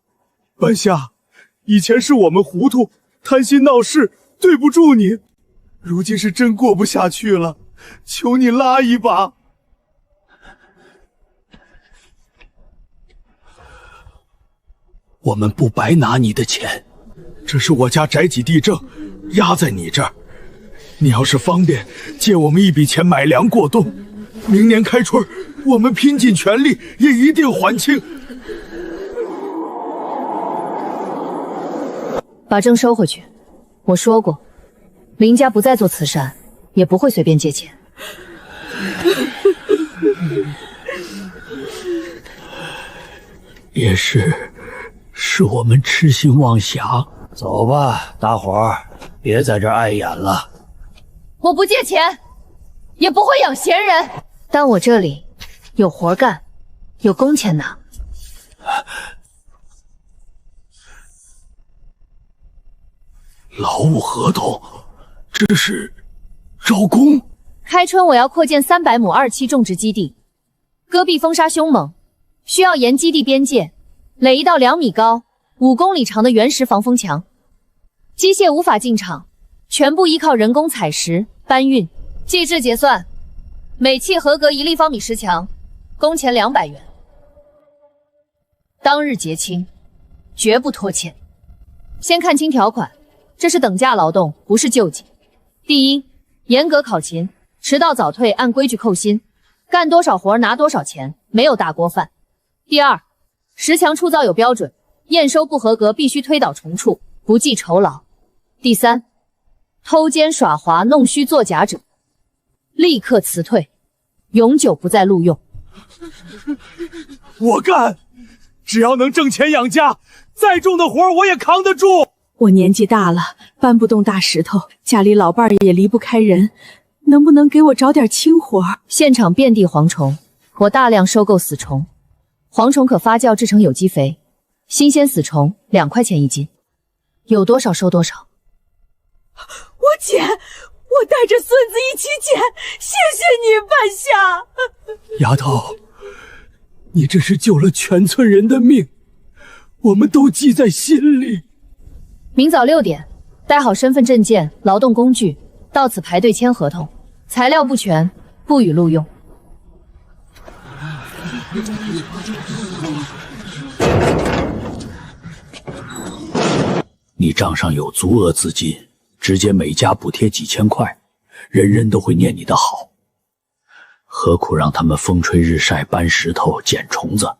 半夏，以前是我们糊涂，贪心闹事，对不住你。如今是真过不下去了，求你拉一把。我们不白拿你的钱，这是我家宅己地政，压在你这儿。你要是方便，借我们一笔钱买粮过冬，明年开春，我们拼尽全力也一定还清。把证收回去。我说过，林家不再做慈善，也不会随便借钱。也是我们痴心妄想。走吧，大伙儿，别在这儿碍眼了。我不借钱，也不会养闲人，但我这里有活干，有工钱拿。劳务合同，这是招工。开春我要扩建300亩2期种植基地，戈壁风沙凶猛，需要沿基地边界垒一道2米高、5公里长的原石防风墙，机械无法进场，全部依靠人工采石、搬运。计制结算，每契合格1立方米石墙，工钱200元。当日结清，绝不拖欠。先看清条款，这是等价劳动，不是救济。第一，严格考勤，迟到早退按规矩扣薪，干多少活拿多少钱，没有大锅饭。第二，石墙出造有标准，验收不合格必须推倒重锄，不计酬劳。第三，偷奸耍滑弄虚作假者，立刻辞退，永久不再录用。我干，只要能挣钱养家，再重的活我也扛得住。我年纪大了，搬不动大石头，家里老伴儿也离不开人，能不能给我找点轻活？现场遍地蝗虫，我大量收购死虫，蝗虫可发酵制成有机肥，新鲜死虫2块钱1斤，有多少收多少。捡，我带着孙子一起捡，谢谢你，半夏。丫头，你这是救了全村人的命，我们都记在心里。明早6点，带好身份证件、劳动工具，到此排队签合同。材料不全，不予录用。你账上有足额资金，直接每家补贴几千块，人人都会念你的好。何苦让他们风吹日晒搬石头捡虫子？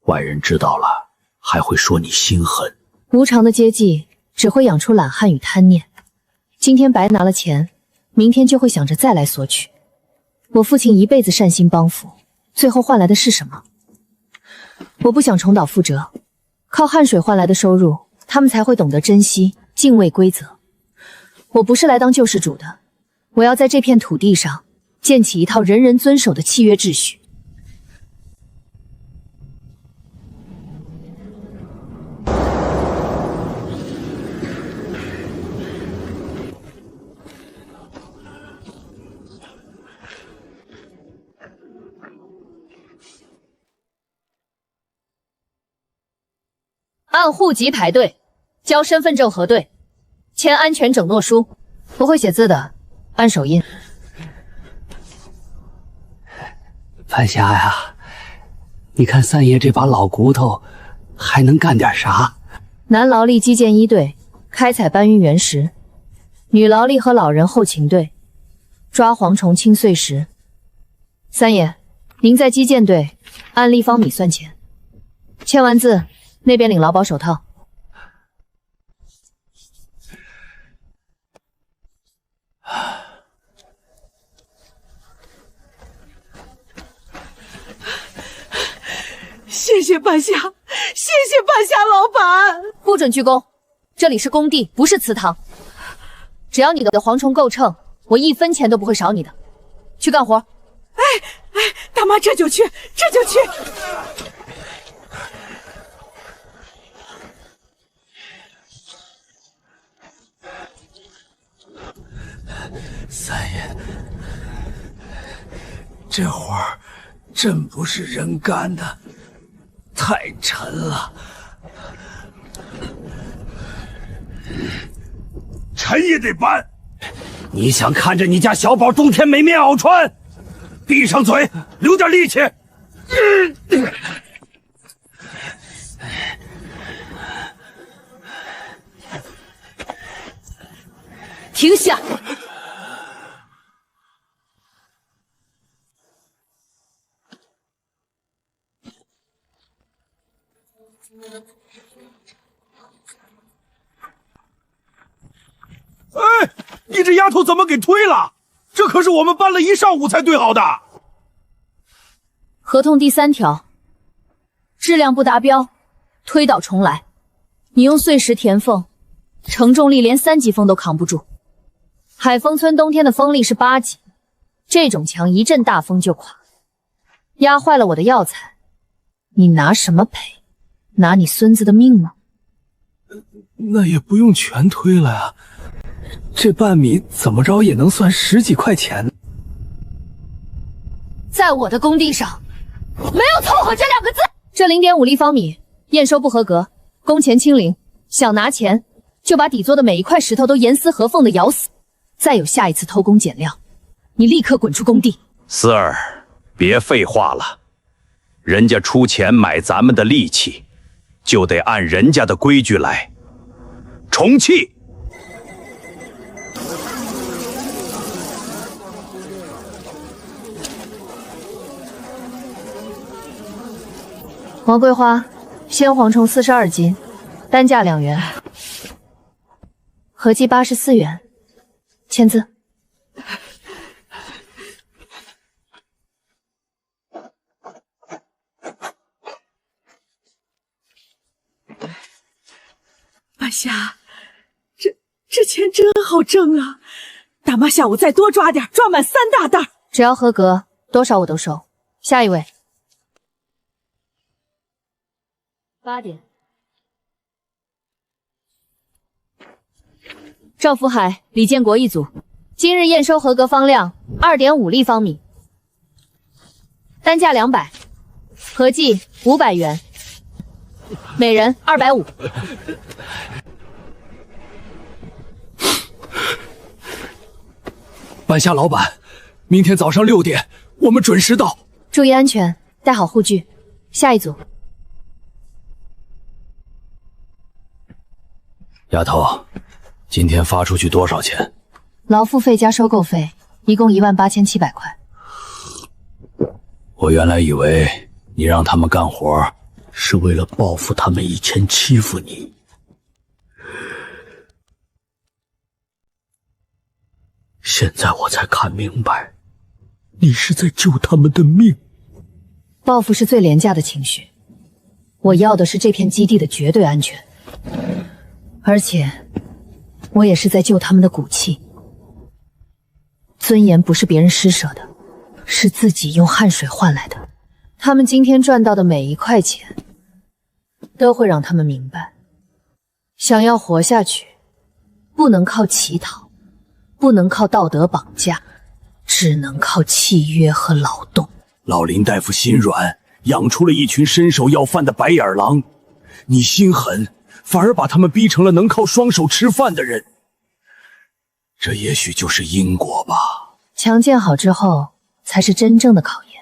外人知道了，还会说你心狠。无常的接济只会养出懒汉与贪念。今天白拿了钱，明天就会想着再来索取。我父亲一辈子善心帮扶，最后换来的是什么？我不想重蹈覆辙，靠汗水换来的收入，他们才会懂得珍惜、敬畏规则。我不是来当救世主的，我要在这片土地上建起一套人人遵守的契约秩序。按户籍排队，交身份证核对，签安全整诺书。不会写字的，按手印。半夏呀，你看三爷这把老骨头，还能干点啥？男劳力基建1队开采搬运原石，女劳力和老人后勤队抓蝗虫清碎石。三爷，您在基建队按立方米算钱。签完字，那边领劳保手套。谢谢半夏，谢谢半夏老板。不准鞠躬，这里是工地，不是祠堂。只要你的蝗虫够称，我1分钱都不会少你的。去干活。哎，大妈，这就去，这就去。三爷，这活儿真不是人干的，太沉了。沉也得搬。你想看着你家小宝冬天没棉袄穿？闭上嘴，留点力气。停下！哎，你这丫头怎么给推了？这可是我们搬了一上午才对好的。合同第3条，质量不达标，推倒重来。你用碎石填缝，承重力连3级风都扛不住。海丰村冬天的风力是8级，这种墙一阵大风就垮。压坏了我的药材，你拿什么赔？拿你孙子的命吗？那也不用全推了呀，这半米怎么着也能算10几块钱。在我的工地上，没有凑合这2个字。这0.5立方米验收不合格，工钱清零。想拿钱，就把底座的每一块石头都严丝合缝的咬死。再有下一次偷工减料，你立刻滚出工地。四儿，别废话了，人家出钱买咱们的力气，就得按人家的规矩来。重气。王桂花，鲜蝗虫42斤，单价2元，合计84元。签字。半夏，这钱真好挣啊！大妈，下午再多抓点，抓满3大袋。只要合格，多少我都收。下一位。8点。赵福海、李建国一组，今日验收合格方量2.5立方米，单价200，合计500元，每人250。半夏老板，明天早上6点，我们准时到。注意安全，带好护具。下一组。丫头，今天发出去多少钱？劳副费加收购费，一共18700块。我原来以为你让他们干活是为了报复他们以前欺负你，现在我才看明白，你是在救他们的命。报复是最廉价的情绪，我要的是这片基地的绝对安全，而且我也是在救他们的骨气。尊严不是别人施舍的，是自己用汗水换来的。他们今天赚到的每一块钱，都会让他们明白，想要活下去，不能靠乞讨，不能靠道德绑架，只能靠契约和劳动。老林大夫心软，养出了一群伸手要饭的白眼狼。你心狠，反而把他们逼成了能靠双手吃饭的人。这也许就是因果吧。强健好之后，才是真正的考验。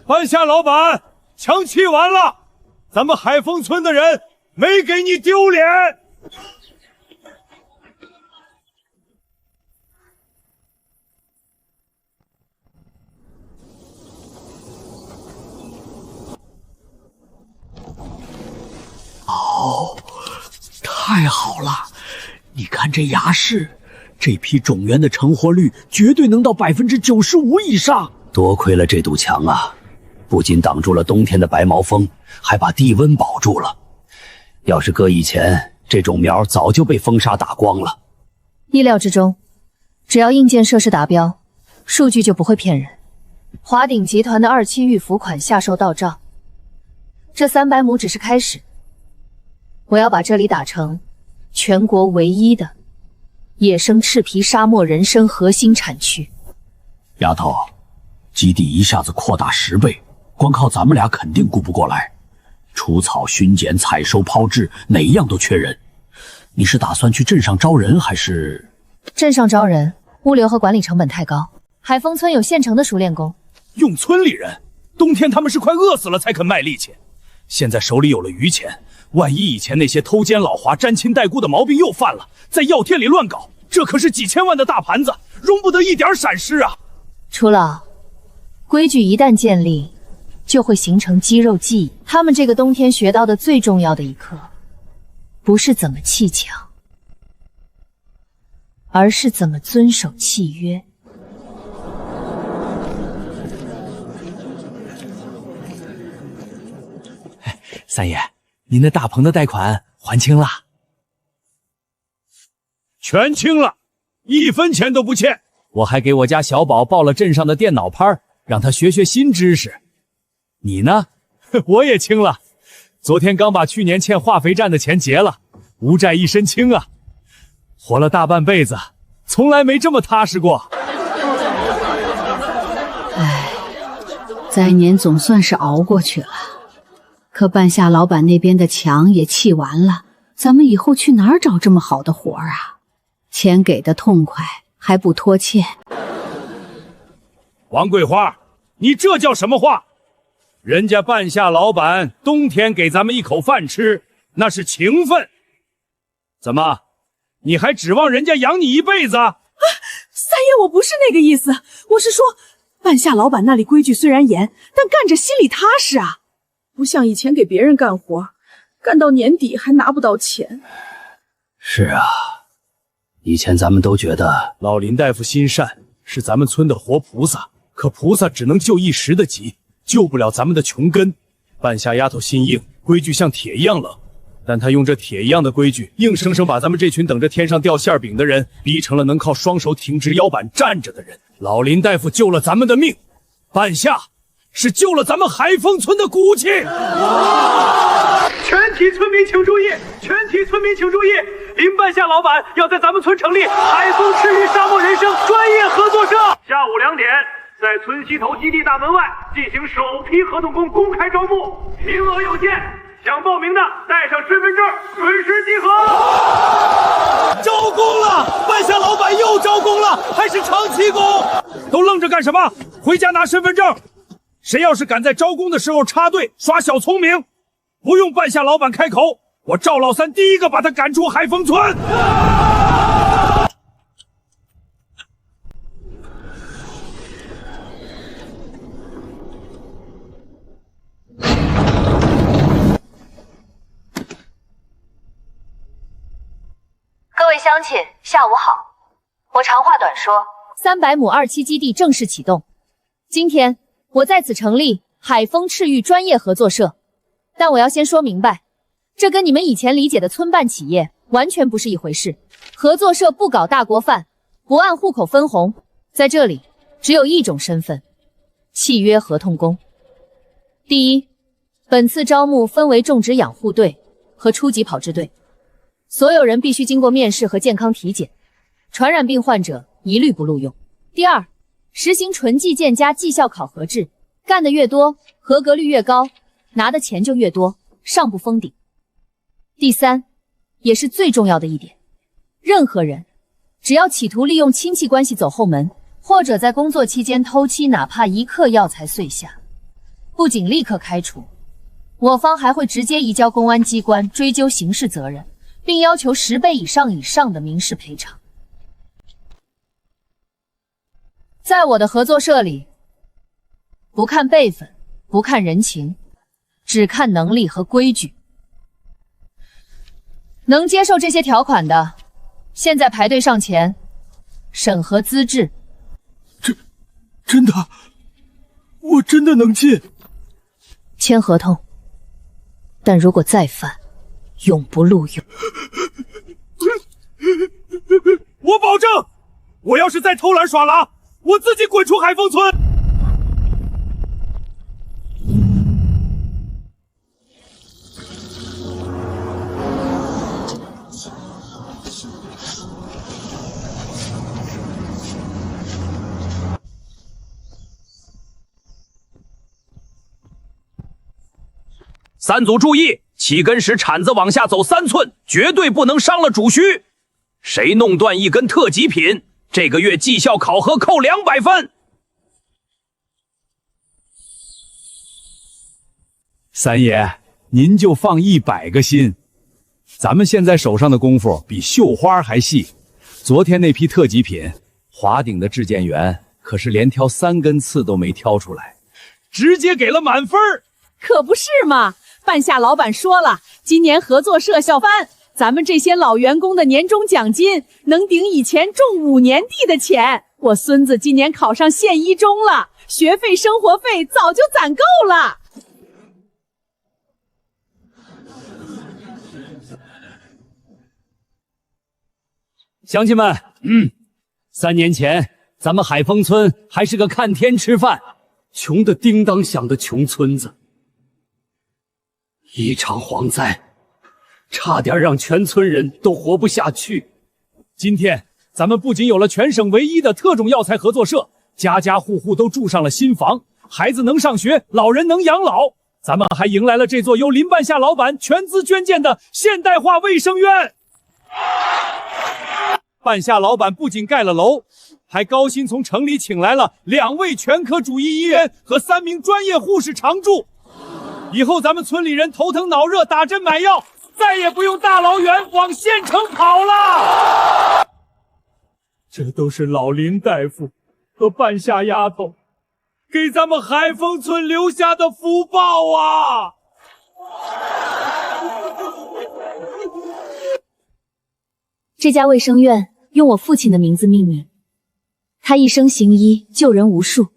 半夏老板，强气完了，咱们海丰村的人没给你丢脸。哦，太好了！你看这牙市，这批种源的成活率绝对能到95%以上。多亏了这堵墙啊！不仅挡住了冬天的白毛风，还把地温保住了。要是搁以前，这种苗早就被风沙打光了。意料之中，只要硬件设施达标，数据就不会骗人。华鼎集团的2期预付款下售到账，这300亩只是开始。我要把这里打成全国唯一的野生赤皮沙漠人参核心产区。丫头，基地一下子扩大10倍。光靠咱们俩肯定顾不过来，除草、巡检、采收、抛掷，哪一样都缺人。你是打算去镇上招人，还是？镇上招人，物流和管理成本太高。海丰村有现成的熟练工，用村里人，冬天他们是快饿死了才肯卖力气。现在手里有了余钱，万一以前那些偷奸老滑、沾亲带故的毛病又犯了，在药店里乱搞，这可是几千万的大盘子，容不得一点闪失啊！楚老，规矩一旦建立，就会形成肌肉记忆。他们这个冬天学到的最重要的一课，不是怎么砌墙，而是怎么遵守契约。三爷，您的大棚的贷款还清了？全清了，1分钱都不欠。我还给我家小宝报了镇上的电脑班，让他学学新知识。你呢？我也清了，昨天刚把去年欠化肥站的钱结了，无债一身轻啊！活了大半辈子，从来没这么踏实过。唉，灾年总算是熬过去了，可半夏老板那边的墙也砌完了，咱们以后去哪儿找这么好的活儿啊？钱给的痛快，还不拖欠。王桂花，你这叫什么话？人家半夏老板冬天给咱们一口饭吃，那是情分。怎么，你还指望人家养你一辈子？三爷，我不是那个意思，我是说，半夏老板那里规矩虽然严，但干着心里踏实啊，不像以前给别人干活，干到年底还拿不到钱。是啊，以前咱们都觉得老林大夫心善，是咱们村的活菩萨，可菩萨只能救一时的急，救不了咱们的穷根。半夏丫头心硬，规矩像铁一样冷，但她用这铁一样的规矩，硬生生把咱们这群等着天上掉馅饼的人，逼成了能靠双手挺直腰板站着的人。老林大夫救了咱们的命，半夏是救了咱们海丰村的骨气。全体村民请注意！全体村民请注意！林半夏老板要在咱们村成立海丰赤玉沙漠人生专业合作社。下午2点，在村西头基地大门外进行首批合同工公开招募，名额有限，想报名的带上身份证，准时集合。招工了！半夏老板又招工了，还是长期工！都愣着干什么？回家拿身份证！谁要是敢在招工的时候插队耍小聪明，不用半夏老板开口，我赵老三第一个把他赶出海丰村！各位乡亲，下午好。我长话短说，300亩2期基地正式启动。今天我在此成立海丰赤玉专业合作社，但我要先说明白，这跟你们以前理解的村办企业完全不是一回事。合作社不搞大锅饭，不按户口分红，在这里只有一种身份：契约合同工。第一，本次招募分为种植养护队和初级跑支队，所有人必须经过面试和健康体检，传染病患者一律不录用。第二，实行纯计件加绩效考核制，干得越多，合格率越高，拿的钱就越多，上不封顶。第三，也是最重要的一点，任何人只要企图利用亲戚关系走后门，或者在工作期间偷妻，哪怕1克药材碎下，不仅立刻开除，我方还会直接移交公安机关追究刑事责任，并要求10倍以上的民事赔偿。在我的合作社里，不看辈分，不看人情，只看能力和规矩。能接受这些条款的，现在排队上前审核资质。真的，我真的能进。签合同，但如果再犯，永不录用。我保证，我要是再偷懒耍狼，我自己滚出海丰村！三组注意，起根时铲子往下走3寸，绝对不能伤了主须。谁弄断一根特级品，这个月绩效考核扣200分。三爷，您就放100个心。咱们现在手上的功夫比绣花还细。昨天那批特级品，华鼎的质检员可是连挑3根刺都没挑出来，直接给了满分。可不是嘛，半夏老板说了，今年合作社笑翻，咱们这些老员工的年终奖金能顶以前种5年地的钱。我孙子今年考上县一中了，学费生活费早就攒够了。乡亲们，3年前咱们海丰村还是个看天吃饭、穷得叮当响的穷村子。一场蝗灾，差点让全村人都活不下去。今天咱们不仅有了全省唯一的特种药材合作社，家家户户都住上了新房，孩子能上学，老人能养老。咱们还迎来了这座由林半夏老板全资捐建的现代化卫生院。半夏老板不仅盖了楼，还高薪从城里请来了2位全科主医医人和3名专业护士常驻。以后咱们村里人头疼脑热打针买药，再也不用大老远往县城跑了。这都是老林大夫和半夏丫头给咱们海丰村留下的福报啊！这家卫生院用我父亲的名字命名，他一生行医救人无数，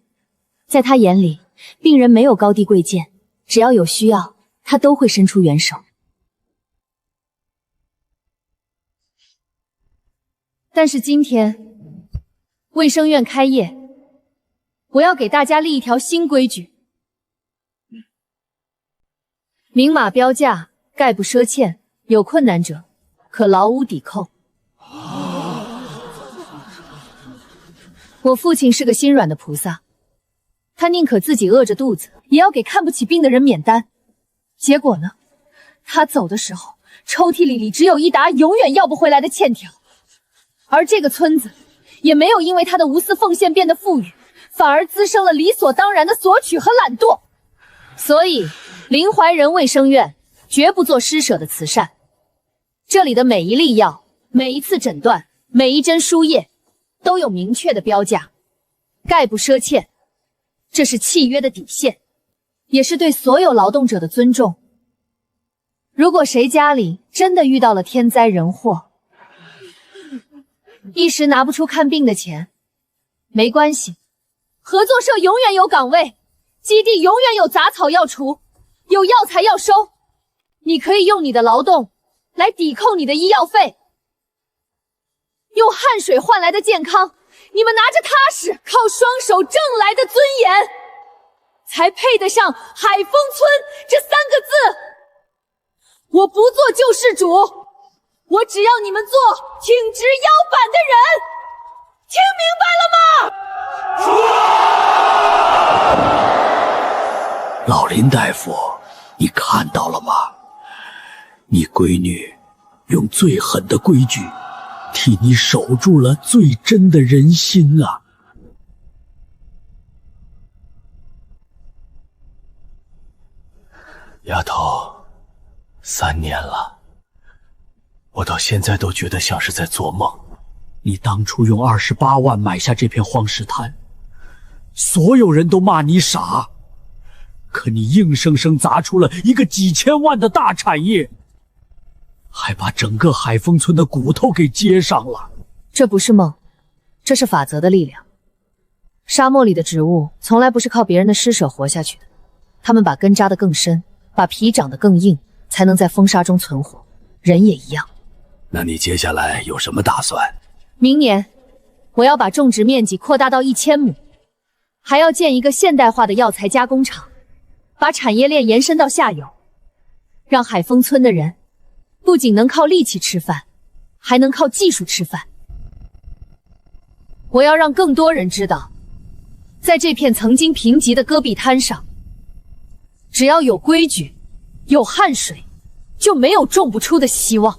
在他眼里，病人没有高低贵贱，只要有需要，他都会伸出援手。但是今天卫生院开业，我要给大家立一条新规矩：明码标价，概不赊欠，有困难者可劳务抵扣。我父亲是个心软的菩萨，他宁可自己饿着肚子，也要给看不起病的人免单。结果呢，他走的时候，抽屉里只有一沓永远要不回来的欠条。而这个村子也没有因为他的无私奉献变得富裕，反而滋生了理所当然的索取和懒惰。所以林怀仁卫生院绝不做施舍的慈善。这里的每一粒药、每一次诊断、每一针输液都有明确的标价，概不赊欠，这是契约的底线，也是对所有劳动者的尊重。如果谁家里真的遇到了天灾人祸，一时拿不出看病的钱，没关系，合作社永远有岗位，基地永远有杂草要除，有药材要收，你可以用你的劳动来抵扣你的医药费。用汗水换来的健康，你们拿着踏实靠双手挣来的尊严，才配得上海丰村这3个字。我不做救世主，我只要你们做挺直腰板的人，听明白了吗？老林大夫，你看到了吗？你闺女用最狠的规矩替你守住了最真的人心啊！丫头，3年了，我到现在都觉得像是在做梦。你当初用28万买下这片荒石滩，所有人都骂你傻，可你硬生生砸出了一个几千万的大产业，还把整个海丰村的骨头给接上了。这不是梦，这是法则的力量。沙漠里的植物从来不是靠别人的施舍活下去的，它们把根扎得更深，把皮长得更硬，才能在风沙中存活。人也一样。那你接下来有什么打算？明年我要把种植面积扩大到1000亩，还要建一个现代化的药材加工厂，把产业链延伸到下游，让海丰村的人不仅能靠力气吃饭，还能靠技术吃饭。我要让更多人知道，在这片曾经贫瘠的戈壁滩上，只要有规矩，有汗水，就没有种不出的希望。